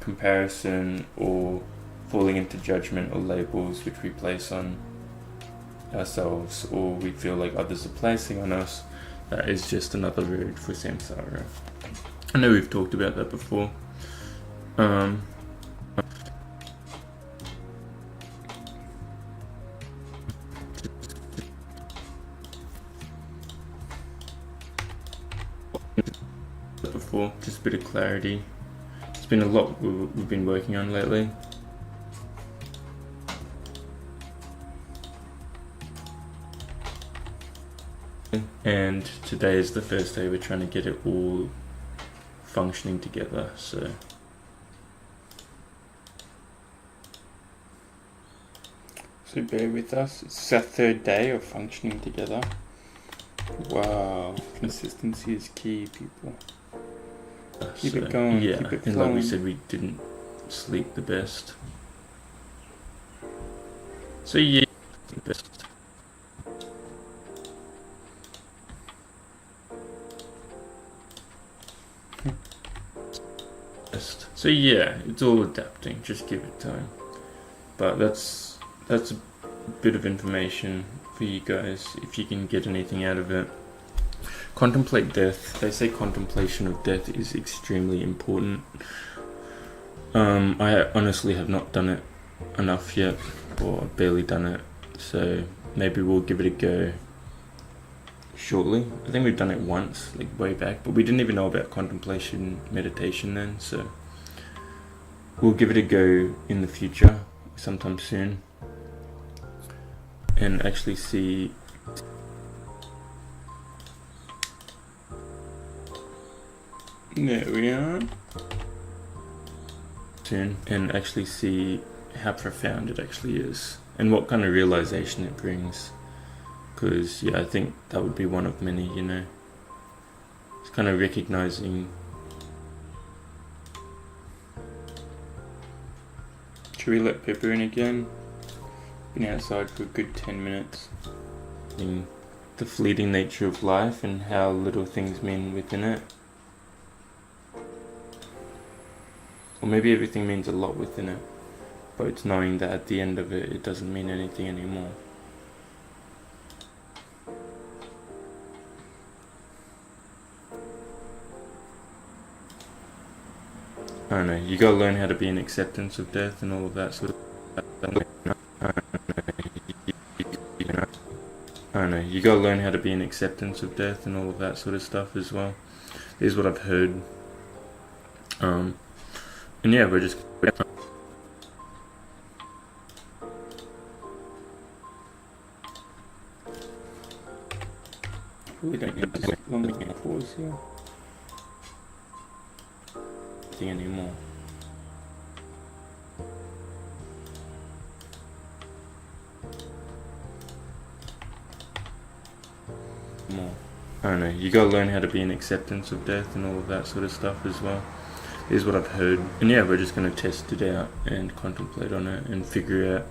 comparison or falling into judgment or labels which we place on ourselves or we feel like others are placing on us. That is just another road for samsara. I know we've talked about that before. Just a bit of clarity. It's been a lot we've been working on lately. And today is the first day we're trying to get it all functioning together, so bear with us. It's our third day of functioning together. Wow, consistency is key, people. Keep it going. Yeah, keep it and flowing. like we said, we didn't sleep the best. So yeah, the best. So yeah, it's all adapting. Just give it time. But that's a bit of information for you guys if you can get anything out of it. Contemplate death. They say contemplation of death is extremely important. I honestly have not done it enough yet, or barely done it. So maybe we'll give it a go shortly. I think we've done it once, like way back, but we didn't even know about contemplation meditation then. So we'll give it a go in the future, sometime soon, and actually see. There we are. Soon, and actually see how profound it actually is and what kind of realization it brings. Because yeah, I think that would be one of many, you know. It's kind of recognizing. Should we let Pepper in again? Been outside for a good 10 minutes. In the fleeting nature of life and how little things mean within it. Or maybe everything means a lot within it, but it's knowing that at the end of it, it doesn't mean anything anymore. I don't know, you gotta learn how to be in acceptance of death and all of that sort of stuff. I don't know, you gotta learn how to be in acceptance of death and all of that sort of stuff as well. This is what I've heard. And yeah, we're just. We don't need to long pause here. Anymore. I don't know, you gotta learn how to be in acceptance of death and all of that sort of stuff as well. Is what I've heard. And yeah, we're just gonna test it out and contemplate on it and figure out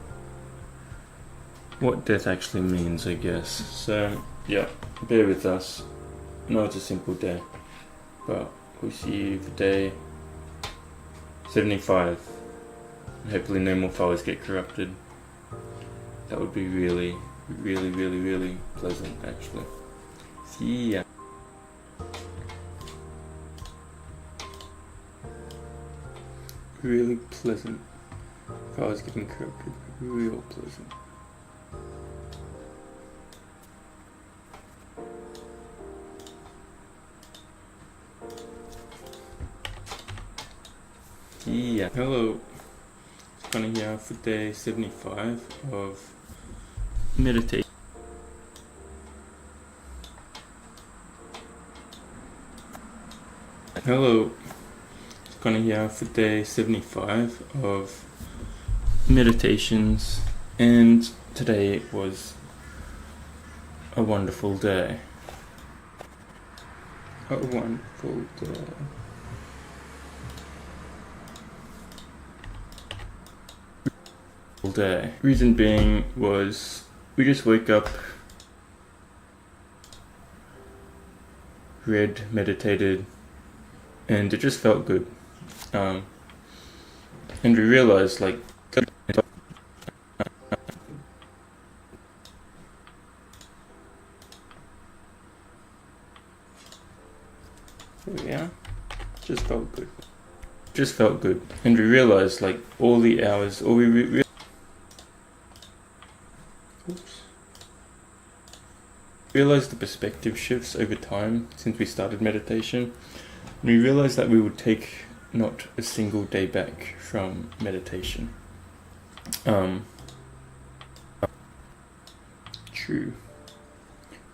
what death actually means, I guess. So yeah, bear with us. I know it's a simple day, but we'll see you for day 75. Hopefully no more files get corrupted. That would be really, really, really, really pleasant actually. See ya. Really pleasant. Files getting corrupted. Real pleasant. Yeah. Hello. It's Connie here for day 75 of meditation. Hello. It's Connie here for day 75 of meditations, and today was a wonderful day. A wonderful day. Day. Reason being was we just woke up, read, meditated, and it just felt good. And we realized like yeah, just felt good. Just felt good. And we realized like all the hours, or we realized the perspective shifts over time since we started meditation. And we realized that we would take not a single day back from meditation. True.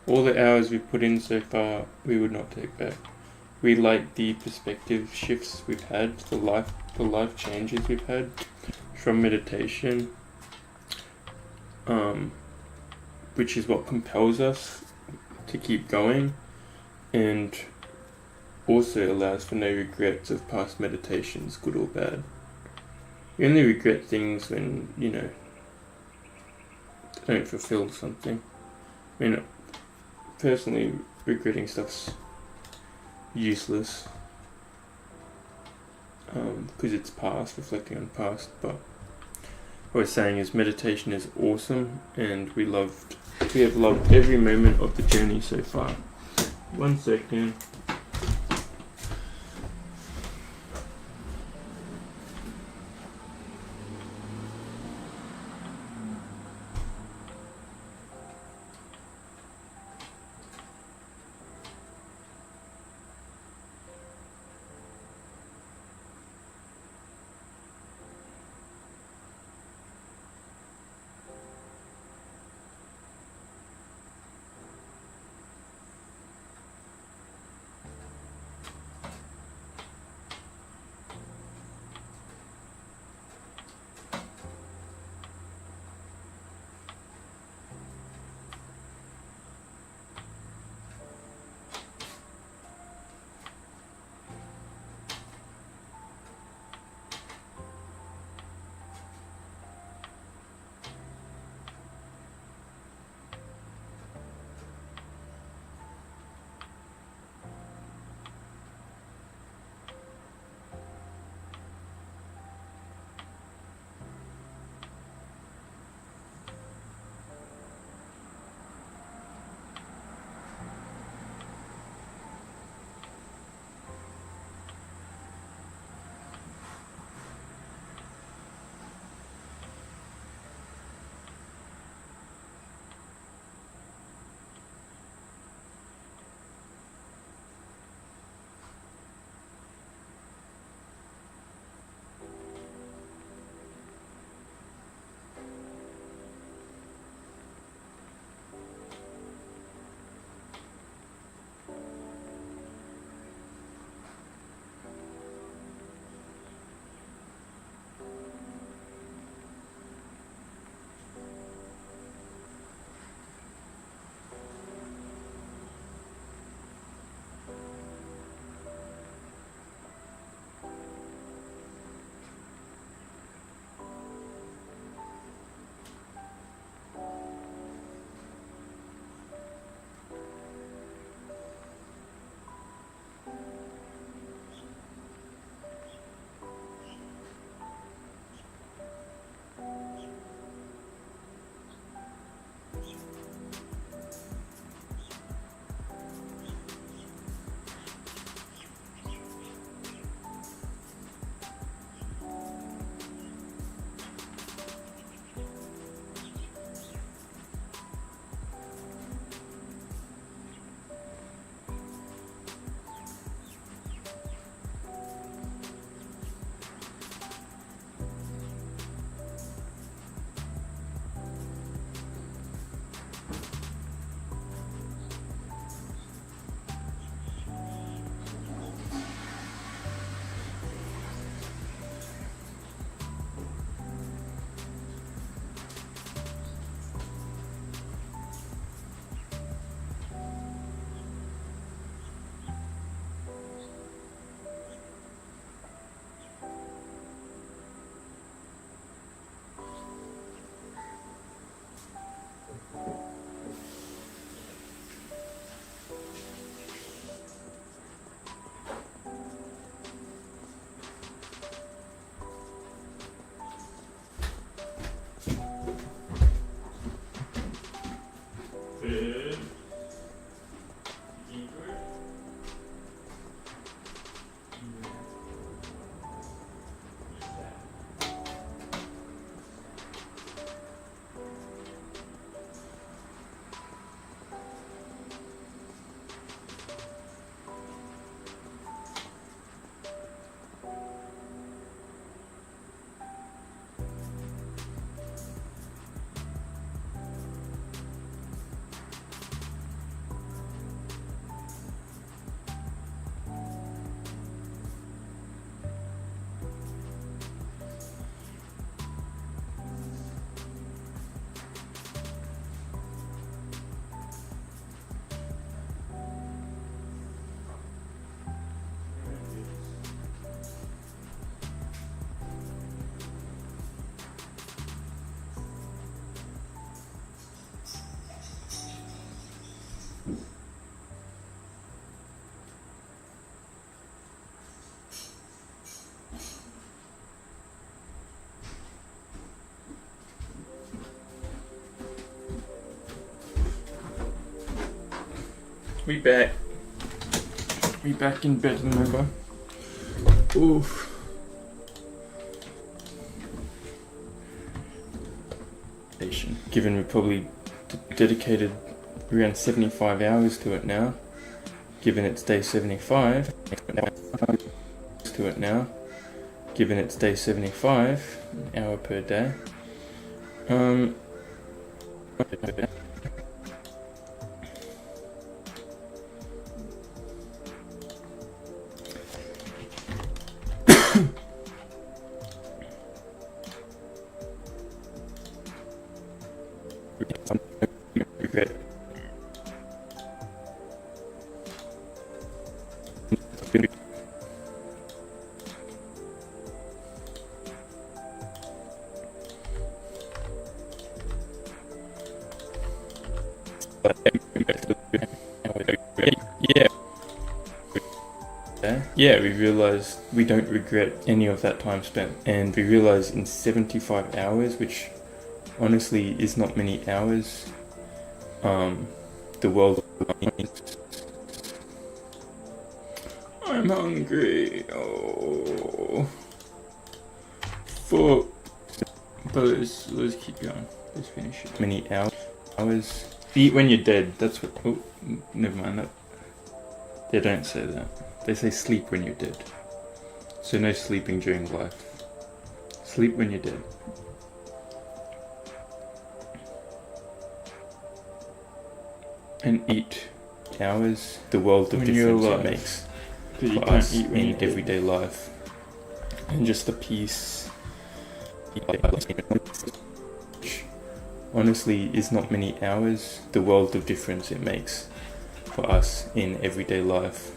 All the hours we've put in so far, we would not take back. We like the perspective shifts we've had, the life changes we've had from meditation, which is what compels us to keep going, and also allows for no regrets of past meditations, good or bad. You only regret things when, you know, they don't fulfill something. I mean, personally, regretting stuff's useless. because it's past, reflecting on past. But what I was saying is meditation is awesome, and we have loved every moment of the journey so far. 1 second. We back. We back in bed than ever. Oof. Given we probably dedicated around 75 hours to it now. Given it's day 75 to it now. Given it's day 75, an hour per day. Regret. Yeah, we realized we don't regret any of that time spent, and we realized in 75 hours, which honestly is not many hours, the world. I'm hungry. Oh, fuck. But let's keep going. Let's finish it. Many hours. Eat when you're dead. That's what. Oh, never mind that. They don't say that. They say sleep when you're dead. So no sleeping during life. Sleep when you're dead. And eat hours. The world of difference it makes for us in everyday life. And just the peace. Honestly is not many hours. The world of difference it makes for us in everyday life.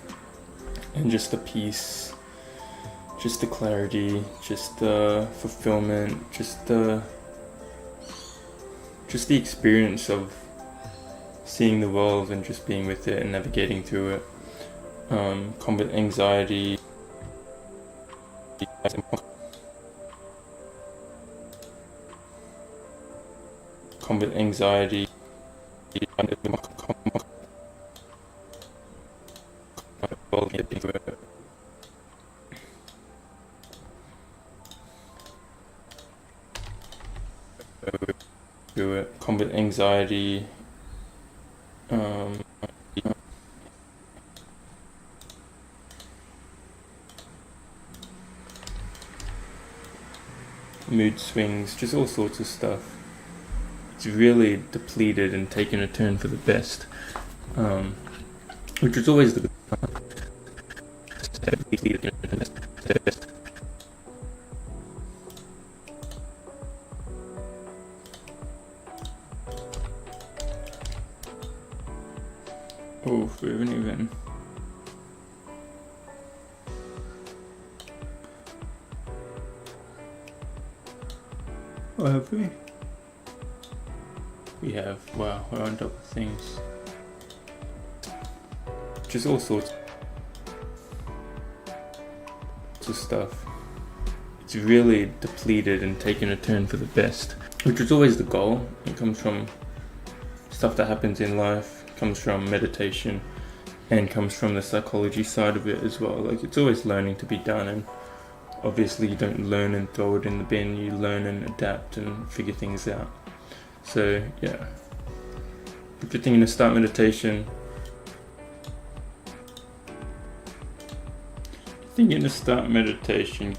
And just the peace, just the clarity, just the fulfillment, just the experience of seeing the world and just being with it and navigating through it. Combat anxiety. Combat anxiety. Combat anxiety. Mood swings, just all sorts of stuff. It's really depleted and taken a turn for the best, which was always the oh, we haven't even. What have we? We have. Wow, we're on top of things. Just all sorts of stuff. It's really depleted and taken a turn for the best, which was always the goal. It comes from stuff that happens in life, comes from meditation, and comes from the psychology side of it as well. Like, it's always learning to be done, and obviously you don't learn and throw it in the bin, you learn and adapt and figure things out. So yeah, if you're thinking to start meditation,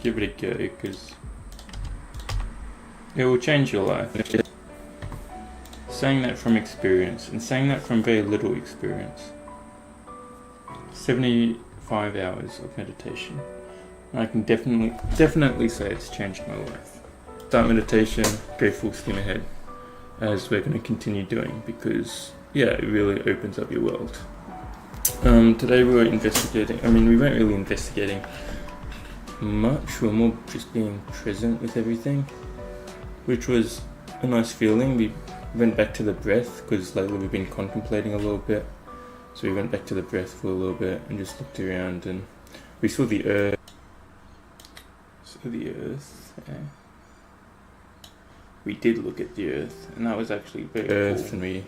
give it a go, because it will change your life. Saying that from experience, and saying that from very little experience. 75 hours of meditation. I can definitely say it's changed my life. Start meditation, go full steam ahead, as we're going to continue doing, because yeah, it really opens up your world. Today we were investigating. We weren't really investigating much. We were more just being present with everything, which was a nice feeling. We went back to the breath, because lately we've been contemplating a little bit. So we went back to the breath for a little bit and just looked around, and we saw the earth. We did look at the earth, and that was actually very cool. And we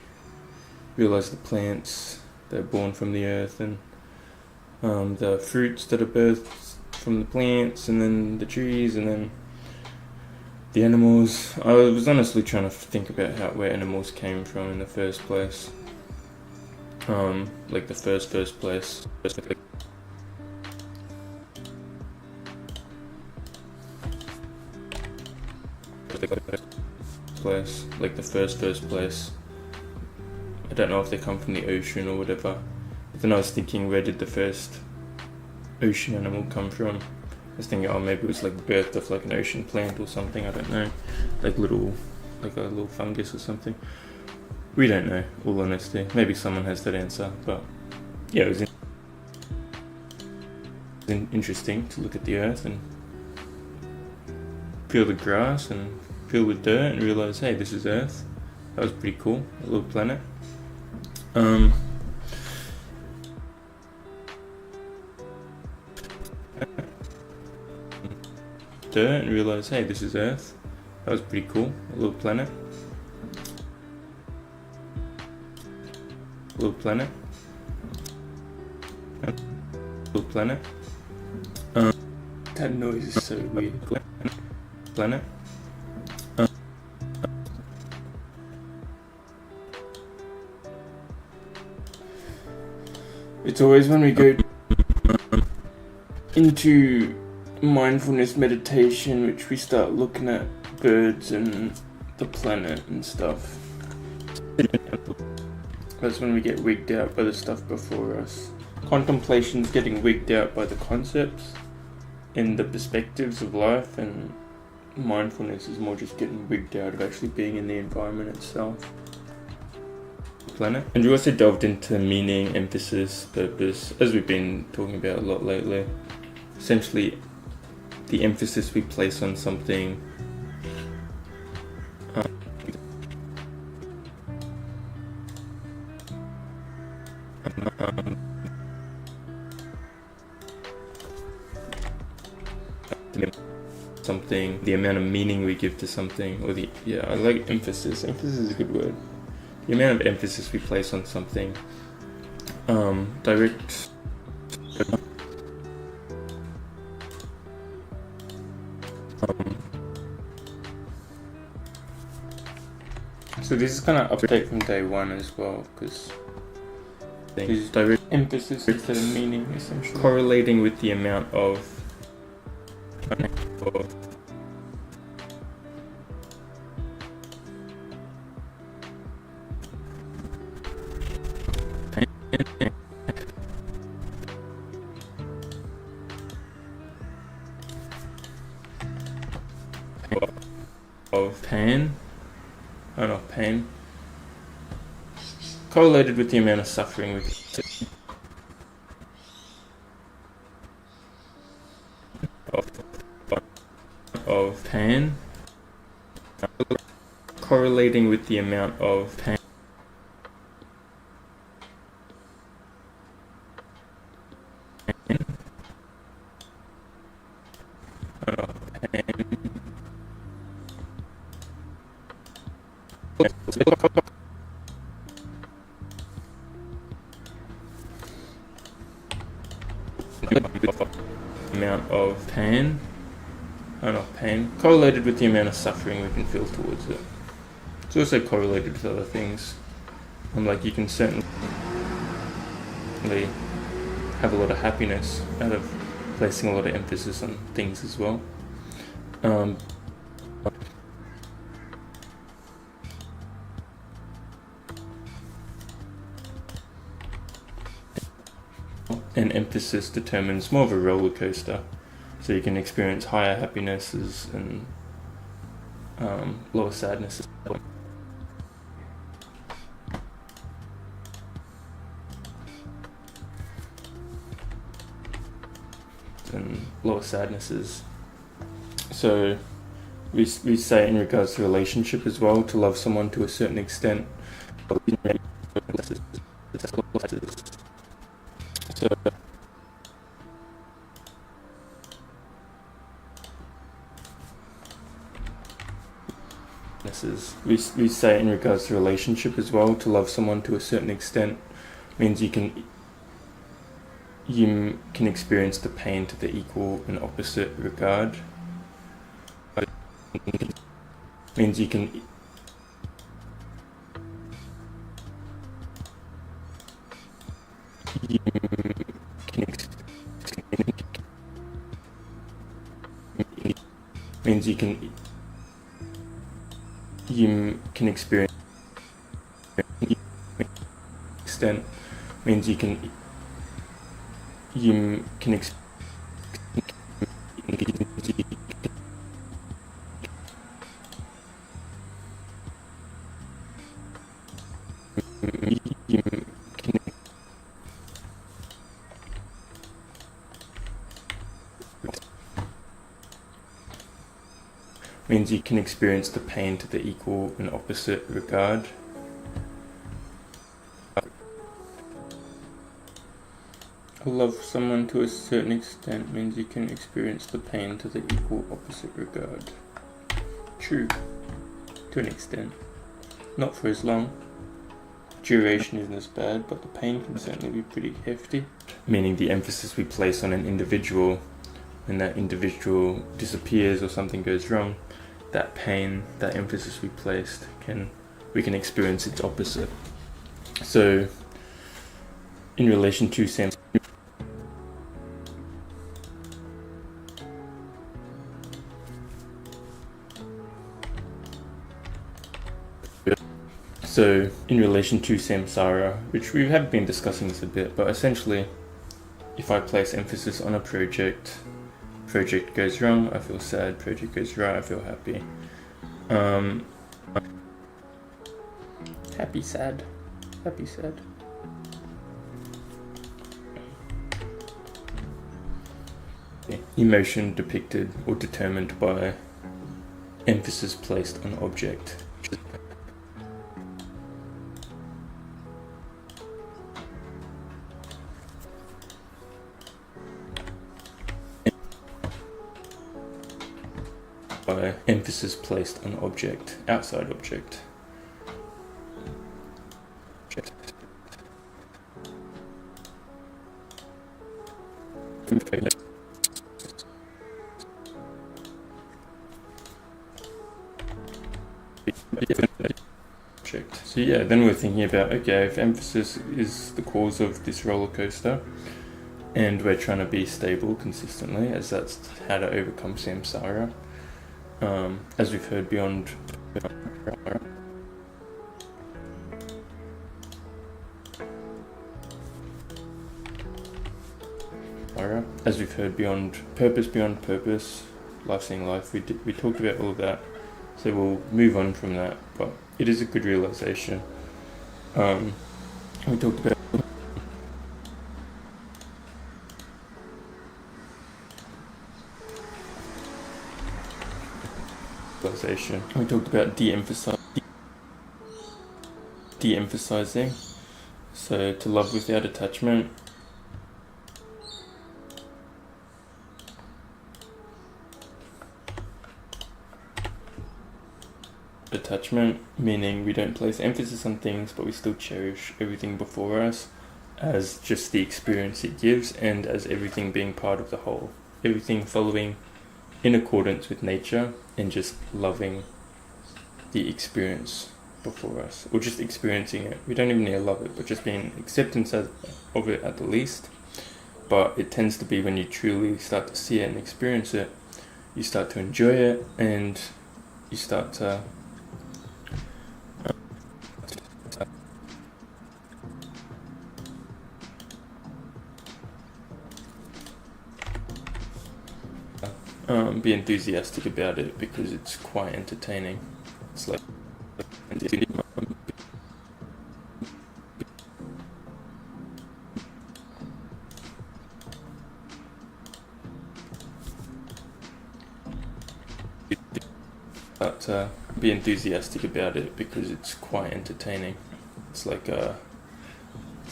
realized the plants, they're born from the earth, and the fruits that are birthed from the plants, and then the trees, and then the animals. I was honestly trying to think about where animals came from in the first place. Like the first place. Like the first place. I don't know if they come from the ocean or whatever. But then I was thinking, where did the first ocean animal come from? I was thinking, oh, maybe it was like birthed off like an ocean plant or something. I don't know, like a little fungus or something. We don't know, all honesty. Maybe someone has that answer, but yeah, it was interesting to look at the earth and feel the grass and feel the dirt and realize, hey, this is Earth. That was pretty cool, a little planet. Dirt and realize, hey, this is Earth. That was pretty cool, a little planet. Little planet. Little planet. That noise is so weird. Planet. It's always when we go into mindfulness meditation, which we start looking at birds and the planet and stuff. That's when we get wigged out by the stuff before us. Contemplation's getting wigged out by the concepts and the perspectives of life, and mindfulness is more just getting wigged out of actually being in the environment itself. Planet. And we also delved into meaning, emphasis, purpose, as we've been talking about a lot lately. Essentially, the emphasis we place on something. Something, the amount of meaning we give to something, or I like emphasis. Emphasis is a good word. The amount of emphasis we place on something. Direct. So this is kind of update from day one as well, because direct emphasis instead of meaning, essentially correlating with the amount of pain correlated with the amount of suffering of pain, correlating with the amount of pain. Amount of pain, correlated with the amount of suffering we can feel towards it. It's also correlated with other things. Like you can certainly have a lot of happiness out of placing a lot of emphasis on things as well. And emphasis determines more of a roller coaster, so you can experience higher happinesses and lower sadnesses. And lower sadnesses. So we say in regards to relationship as well, to love someone to a certain extent. We say in regards to relationship as well, to love someone to a certain extent means you can experience the pain to the equal and opposite regard. Means you can ex- means you can experience extent means you can experience means you can experience the pain to the equal and opposite regard. Love someone to a certain extent means you can experience the pain to the equal opposite regard. True, to an extent. Not for as long. Duration isn't as bad, but the pain can certainly be pretty hefty. Meaning the emphasis we place on an individual, when that individual disappears or something goes wrong, that pain, that emphasis we placed, we can experience its opposite. So, in relation to Sam, samsara, which we have been discussing this a bit, but essentially, if I place emphasis on a project goes wrong, I feel sad. Project goes right, I feel happy. Happy, sad. Emotion depicted or determined by emphasis placed on object. By emphasis placed on object, outside object. So yeah, then we're thinking about, okay, if emphasis is the cause of this roller coaster, and we're trying to be stable consistently, as that's how to overcome samsara. As we've heard beyond purpose beyond purpose, life seeing life, we talked about all of that, so we'll move on from that, but it is a good realization. We talked about de-emphasizing, so to love without attachment. Attachment, meaning we don't place emphasis on things, but we still cherish everything before us as just the experience it gives, and as everything being part of the whole. Everything following in accordance with nature, and just loving the experience before us, or just experiencing it. We don't even need to love it, but just being acceptance of it at the least. But it tends to be when you truly start to see it and experience it, you start to enjoy it, and you start to be enthusiastic about it, because it's quite entertaining. It's like be enthusiastic about it, because it's quite entertaining. It's like a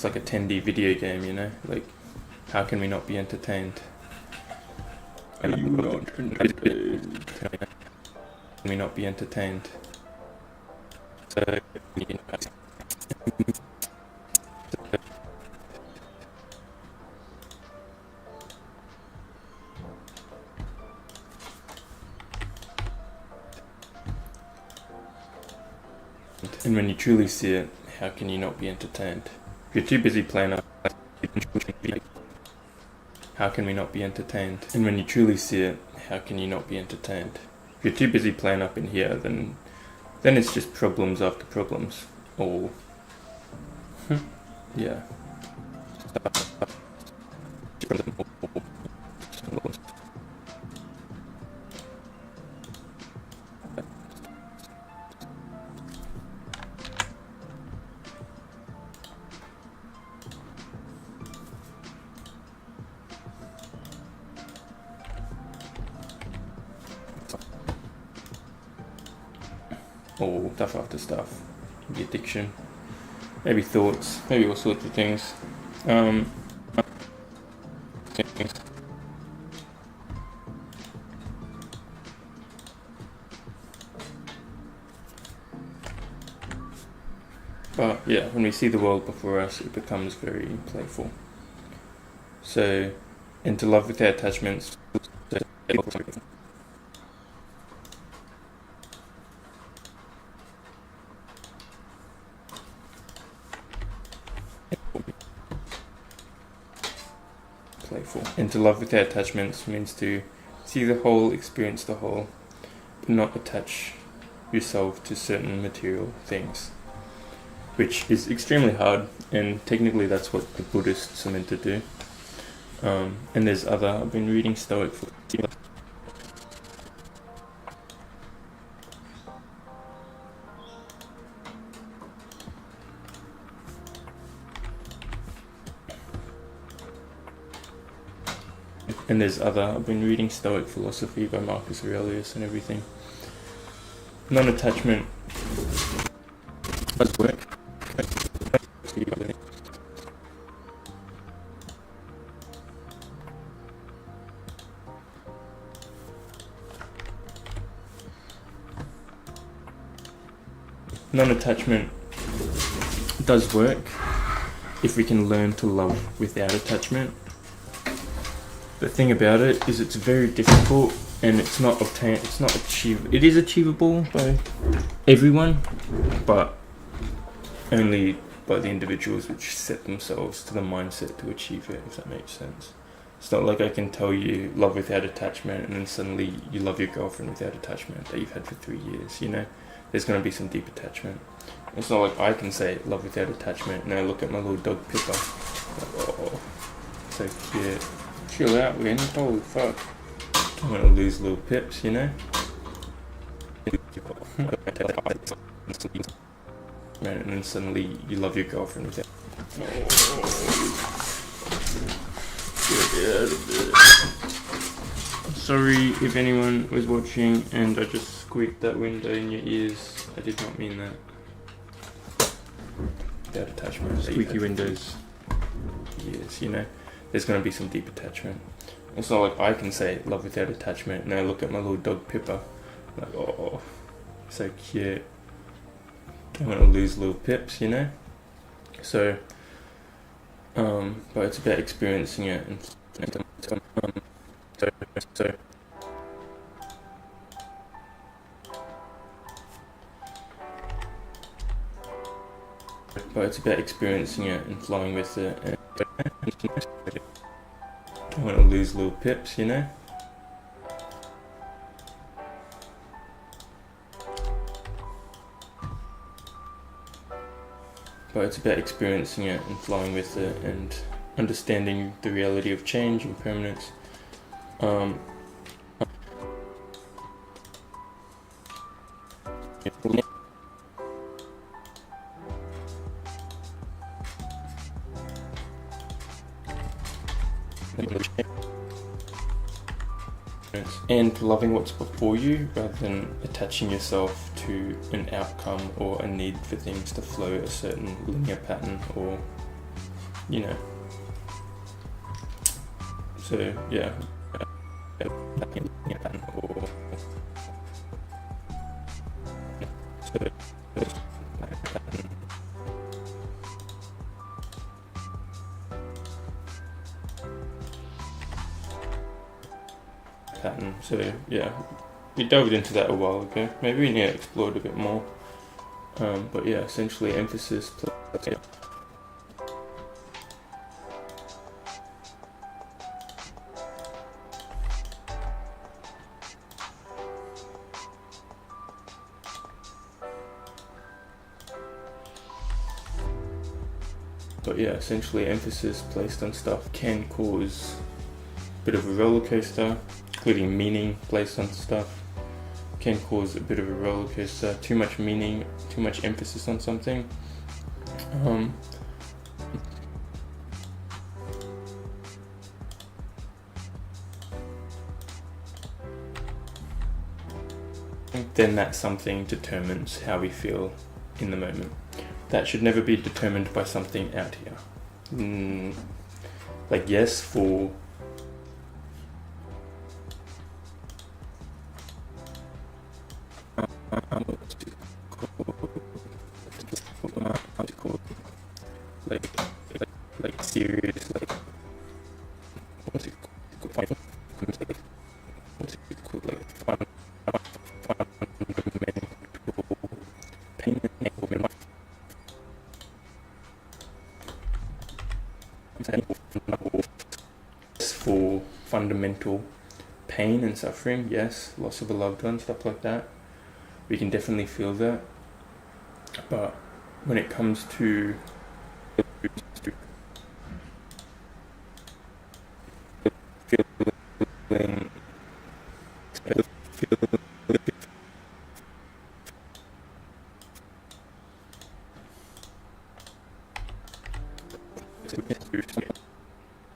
10D video game, you know? Like, how can we not be entertained? Are you not entertained? Can we not be entertained? So And when you truly see it, how can you not be entertained? If you're too busy playing up, how can we not be entertained? And when you truly see it, how can you not be entertained? If you're too busy playing up in here, then it's just problems after problems. Or yeah. Or stuff after stuff. Maybe addiction. Maybe thoughts. Maybe all sorts of things. But yeah, when we see the world before us, it becomes very playful. So, into love with our attachments. Playful. Into love with our attachments means to see the whole, experience the whole, but not attach yourself to certain material things, which is extremely hard, and technically that's what the Buddhists are meant to do. And there's other, I've been reading Stoic philosophy. And there's other, I've been reading Stoic philosophy by Marcus Aurelius and everything. Non-attachment does work. Non-attachment does work if we can learn to love without attachment. The thing about it is it's very difficult, and it's not achievable. It is achievable by everyone, but only by the individuals which set themselves to the mindset to achieve it, if that makes sense. It's not like I can tell you love without attachment and then suddenly you love your girlfriend without attachment that you've had for 3 years, you know? There's going to be some deep attachment. It's not like I can say love without attachment and I look at my little dog Pippa, like, oh, so cute. Chill out, Win. Holy fuck. I'm gonna lose little pips, you know? And then suddenly you love your girlfriend with that. Get out of there. Sorry if anyone was watching and I just squeaked that window in your ears. I did not mean that. Without attachment. Squeaky windows. Yes, you know? There's going to be some deep attachment. It's not like I can say love without attachment and I look at my little dog Pippa, like, oh, so cute. Don't want to lose little pips, you know? So, but it's about experiencing it and but it's about experiencing it and flowing with it and don't want to lose little pips, you know? But it's about experiencing it and flowing with it and understanding the reality of change and permanence. And loving what's before you rather than attaching yourself to an outcome or a need for things to flow a certain linear pattern, or, you know. So yeah, pattern. So yeah, we delved into that a while ago. Maybe we need to explore it a bit more. But yeah, essentially emphasis. But yeah, essentially emphasis placed on stuff can cause a bit of a roller coaster, including meaning placed on stuff can cause a bit of a roller coaster. Too much meaning, too much emphasis on something. Then that something determines how we feel in the moment. That should never be determined by something out here. Like yes, for like serious, like what's it called? What's it called? Like fundamental pain for fundamental pain and suffering, yes, loss of a loved one, stuff like that. We can definitely feel that. But when it comes to feeling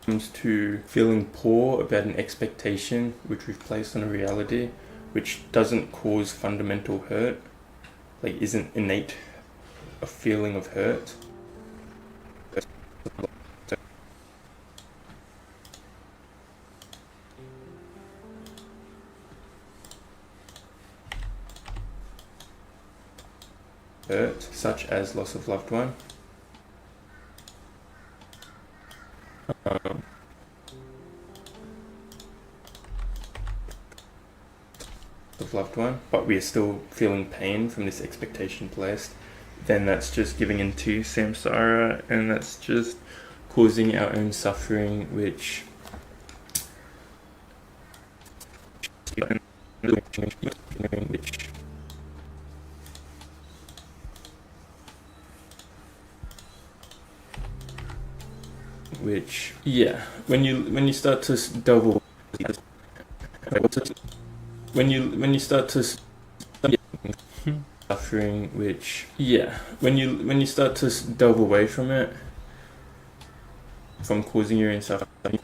comes to feeling poor about an expectation which we've placed on a reality which doesn't cause fundamental hurt, like isn't innate a feeling of hurt. Hurt, such as loss of loved one. Of loved one, but we are still feeling pain from this expectation placed, then that's just giving into samsara, and that's just causing our own suffering, which yeah, when you start to double when you start to suffering, which yeah, when you start to delve away from it, from causing your own suffering,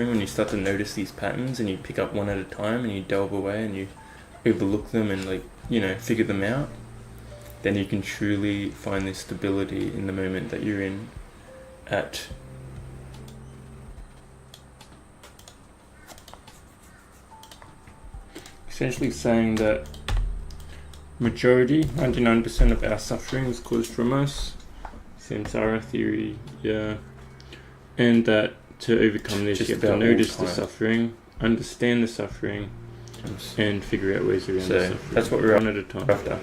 when you start to notice these patterns and you pick up one at a time and you delve away and you overlook them and, like, you know, figure them out, then you can truly find this stability in the moment that you're in at essentially saying that majority, 99% of our suffering is caused from us. Samsara theory, yeah. And that to overcome this, you have to notice the suffering, understand the suffering, and figure out ways around the suffering. That's what we're on at a time. After.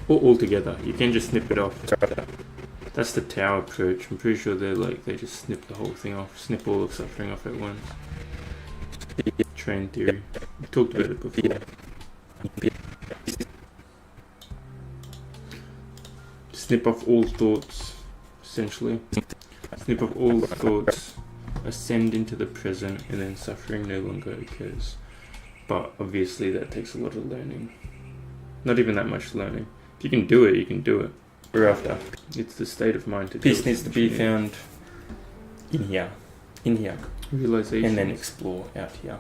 Or all together. You can just snip it off. That's the Tao approach. I'm pretty sure they just snip the whole thing off, snip all of suffering off at once. Train theory. We talked about it before. Snip off all thoughts, essentially. Snip off all thoughts, ascend into the present, and then suffering no longer occurs. But obviously that takes a lot of learning. Not even that much learning. If you can do it, you can do it. We're after. It's the state of mind to do it. Peace needs to be found in here. Realization. And then explore out here.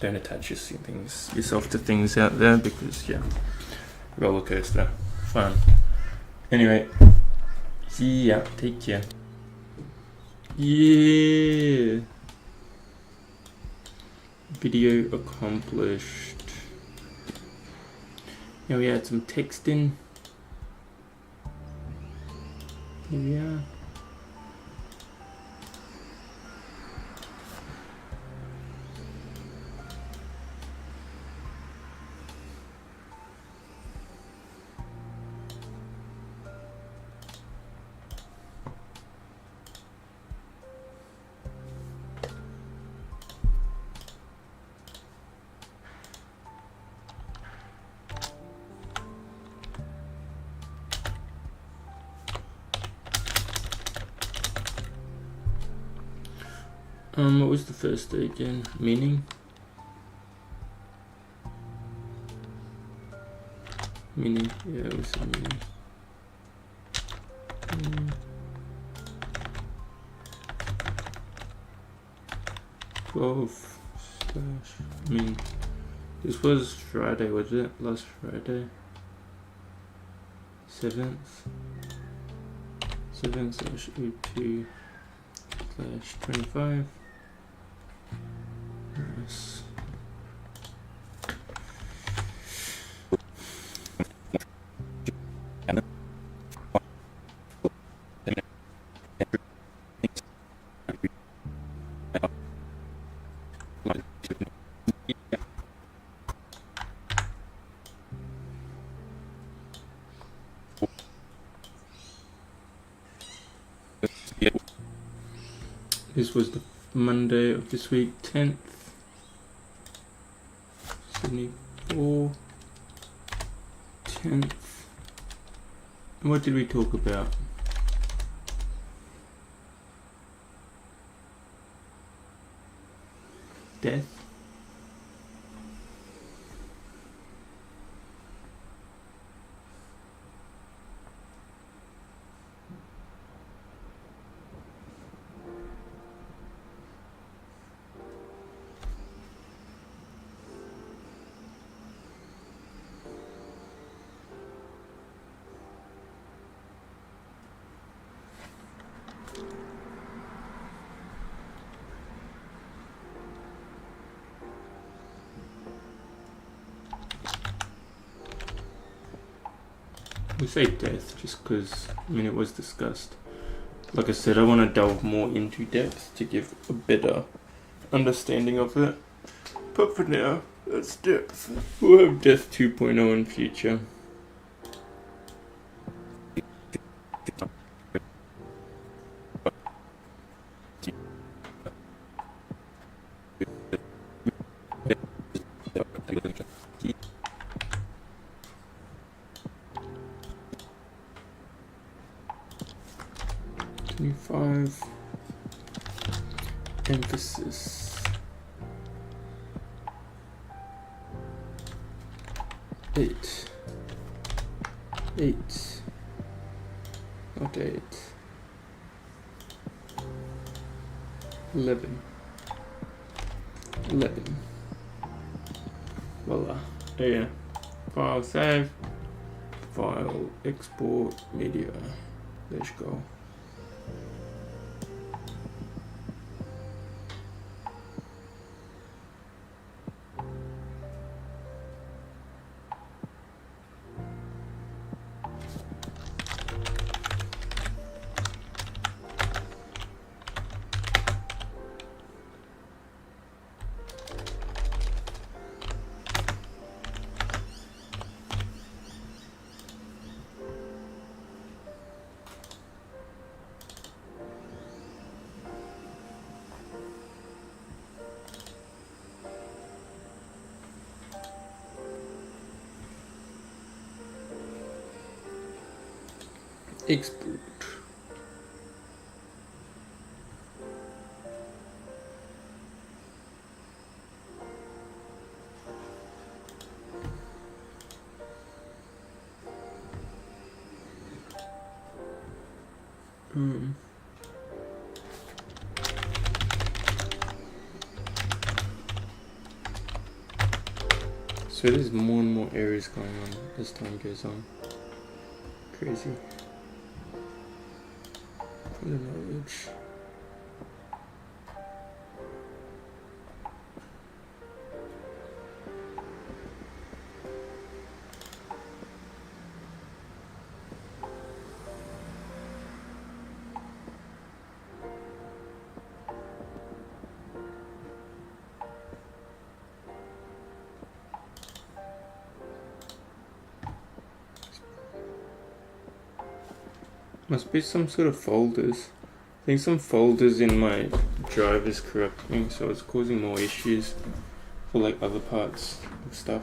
Don't attach yourself to things out there, because, yeah, roller coaster. Fun. Anyway, yeah, take care. Yeah. Video accomplished. Now we had some text in. Here we are. What was the first day again? Meaning? Meaning, yeah, it was the meaning. 12 slash, I mean, this was Friday, was it? Last Friday? 7th slash 02 slash 25. Nice. This was the Monday of this week, 10th. 74. 10th. And what did we talk about? Death? We say death just because, I mean, it was discussed. Like I said, I want to delve more into depth to give a better understanding of it. But for now, that's depth. We'll have Death 2.0 in future. Emphasis. 8. Not 8. 11. Voila. Oh yeah. File save. File export media. Let's go. Export. So there's more and more areas going on as time goes on. Crazy. For the knowledge. Must be some sort of folders. I think some folders in my drive is corrupting, so it's causing more issues for like other parts of stuff.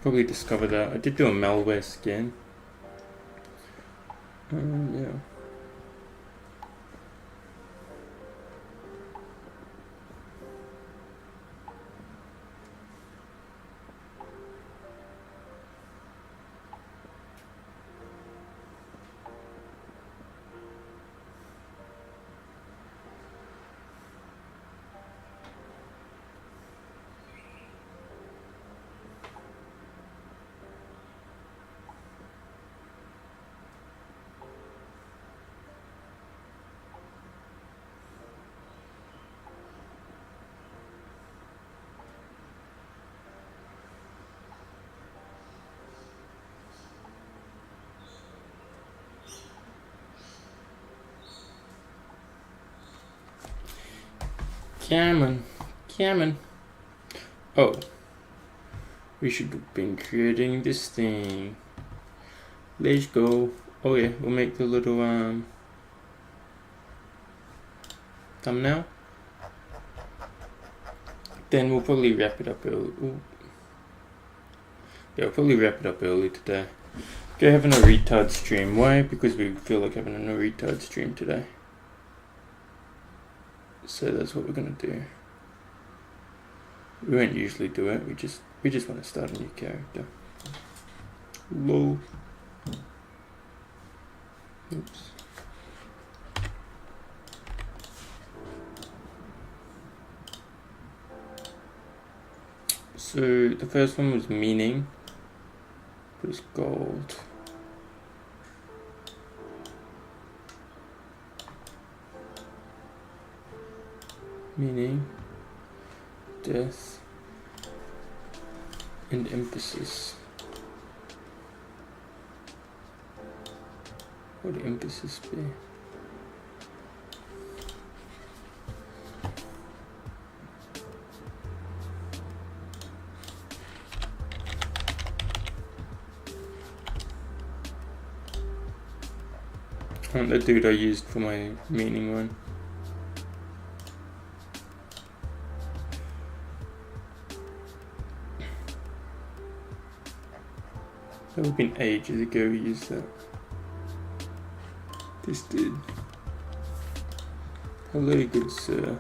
Probably discover that. I did do a malware scan. Yeah. Come on. Oh, we should have been creating this thing. Let's go. Oh yeah, we'll make the little thumbnail. Then we'll probably wrap it up early. Ooh. Yeah, we'll probably wrap it up early today. Go having a retard stream. Why? Because we feel like having a retard stream today. So that's what we're gonna do. We won't usually do it. We just want to start a new character. Lol. Oops. So the first one was meaning. It was gold. Meaning, death, and emphasis. What would emphasis be? I want the dude I used for my meaning one. That would have been ages ago we used that. This dude. Hello, good sir.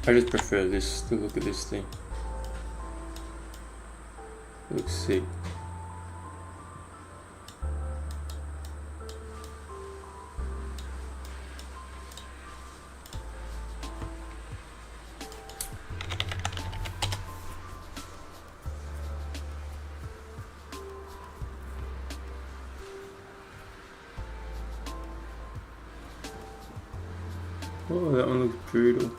I just prefer this, the look of this thing. It looks sick. Oh, that one looks brutal.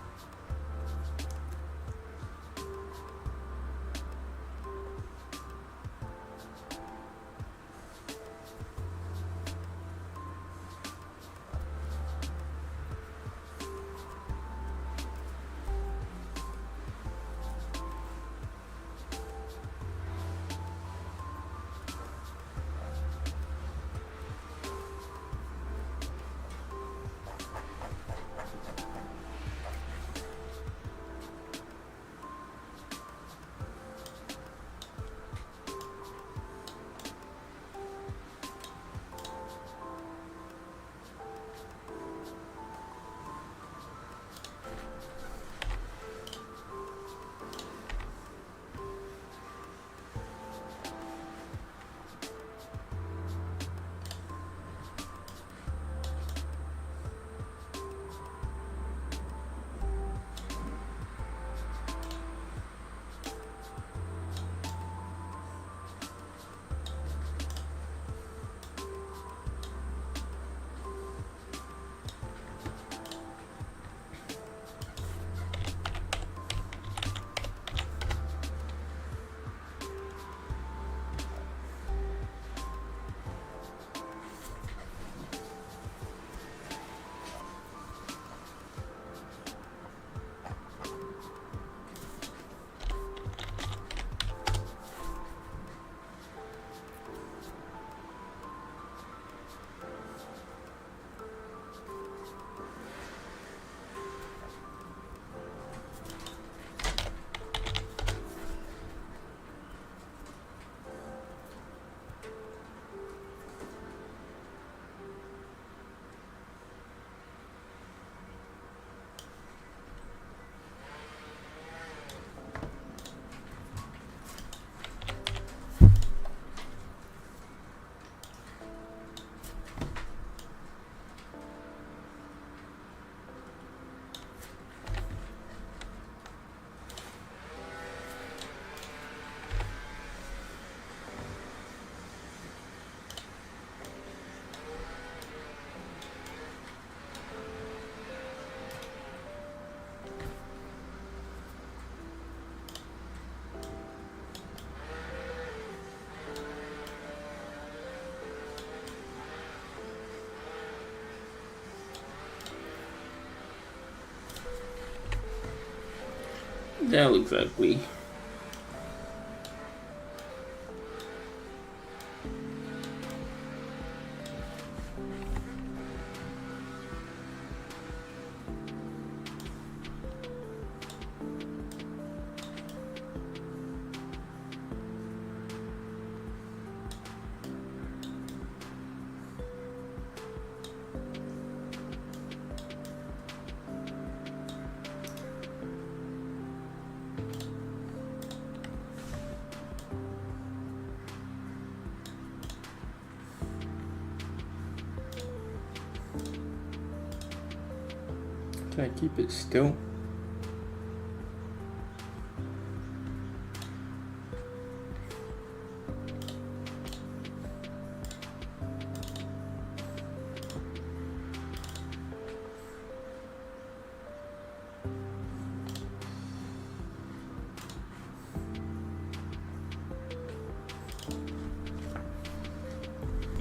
That looks ugly. Can I keep it still?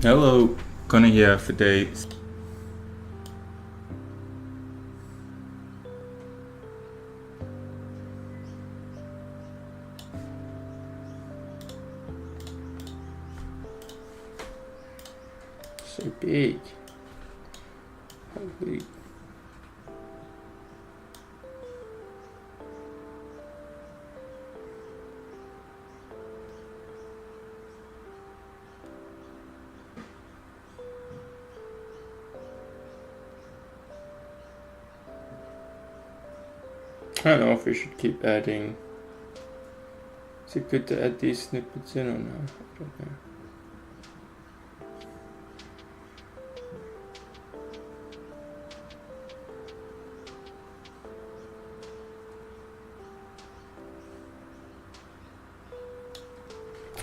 Hello, Connor here for dates. So big. Holy. I don't know if we should keep adding. Is it good to add these snippets in or no? I don't know.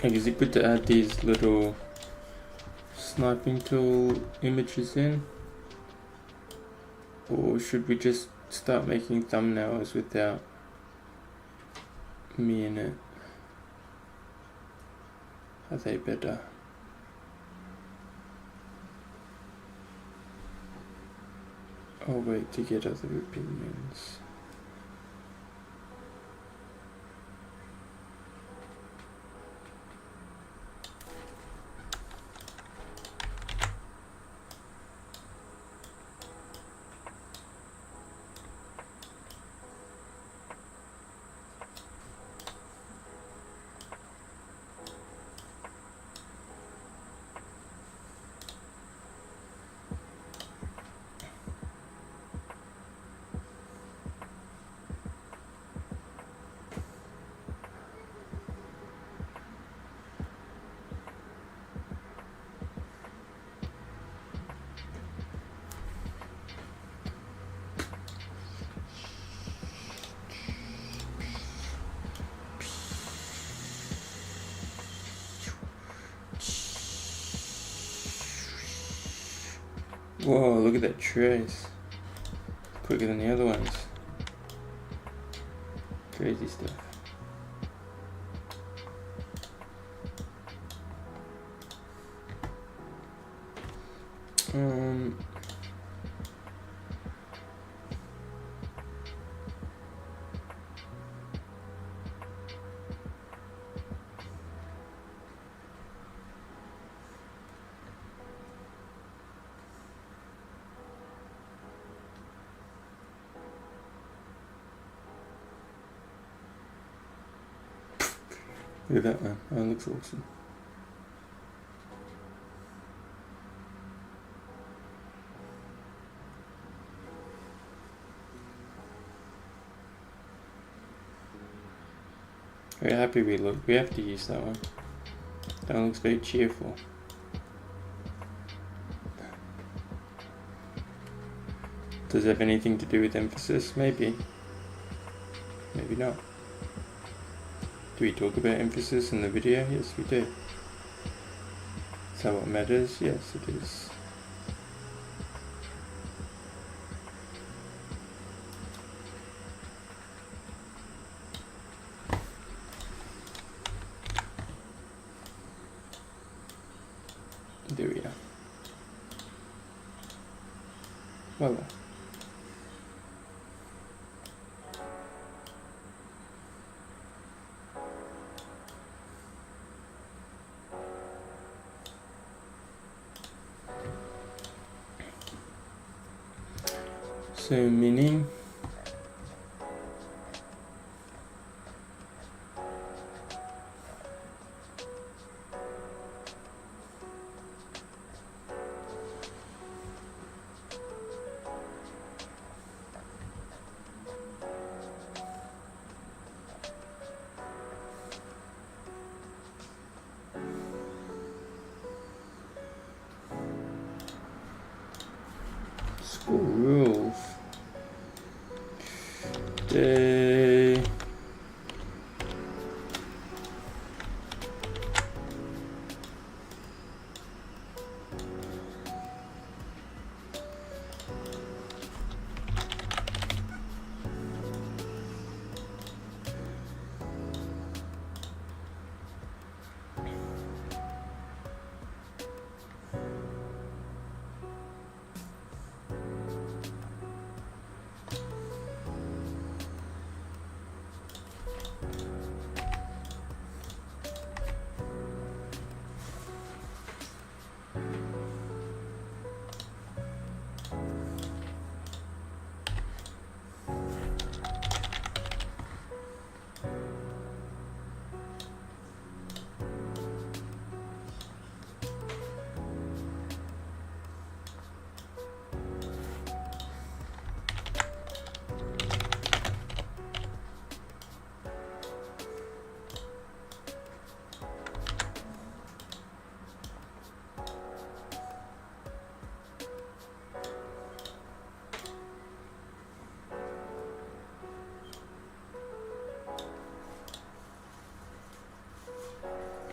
Like, is it good to add these little sniping tool images in? Or should we just start making thumbnails without me in it? Are they better? I'll wait to get other opinions. Whoa, look at that trace. Quicker than the other ones. Crazy stuff. Look at that man, that looks awesome. Very happy we look. We have to use that one. That one looks very cheerful. Does it have anything to do with emphasis? Maybe. Maybe not. Do we talk about emphasis in the video? Yes, we do. Is that what matters? Yes, it is. There we are. Voila. So meaning. School rules. Day.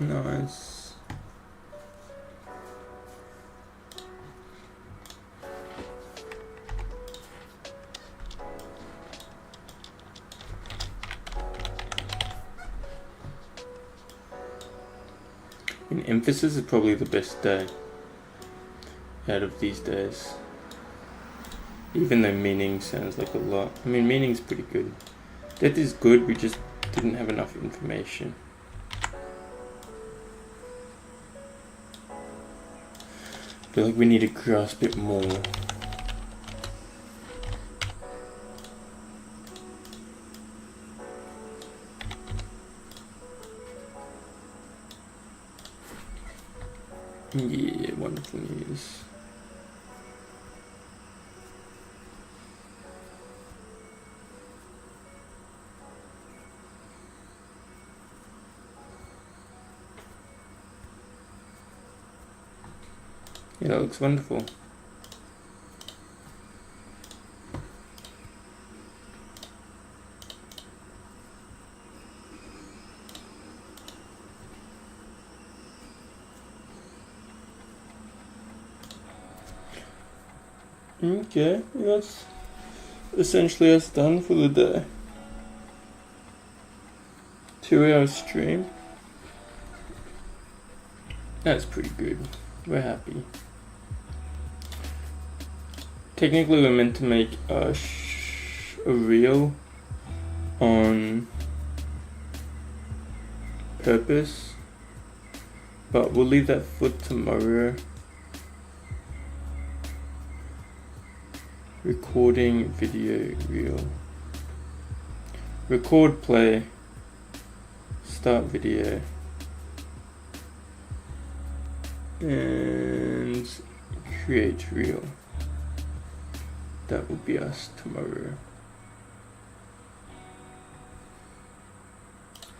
Nice. And emphasis is probably the best day out of these days. Even though meaning sounds like a lot. I mean, meaning's pretty good. That is good, we just didn't have enough information. I feel like we need to grasp it more. Yeah, wonderful news. Yeah, that looks wonderful. Okay, that's essentially us done for the day. 2-hour stream. That's pretty good. We're happy. Technically, we're meant to make a reel on purpose, but we'll leave that for tomorrow. Recording video reel. Record, play, start video, and create reel. That will be us tomorrow.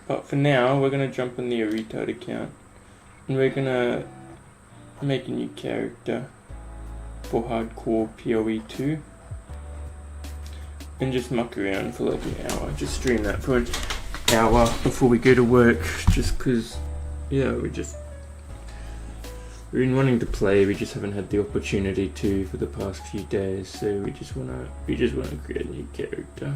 But for now, we're gonna jump on the Aretard account and we're gonna make a new character for hardcore PoE 2 and just muck around for like an hour. Just stream that for an hour before we go to work, just cause yeah, we've been wanting to play, we just haven't had the opportunity to for the past few days, so we just wanna create a new character.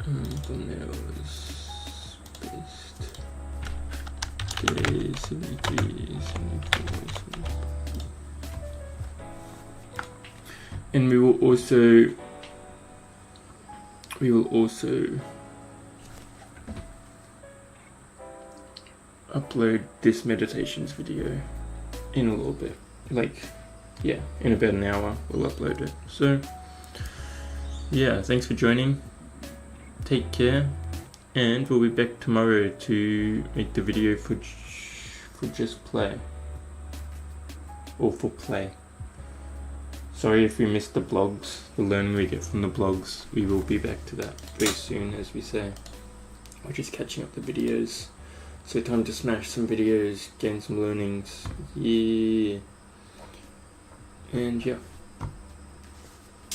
Thumbnails based day 73, 74, and we will also upload this meditations video in a little bit. Like, yeah, in about an hour we'll upload it. So, yeah, thanks for joining. Take care, and we'll be back tomorrow to make the video for just play. Or for play. Sorry if we missed the blogs, the learning we get from the blogs. We will be back to that very soon, as we say. We're just catching up the videos. So time to smash some videos, gain some learnings. Yeah. And yeah.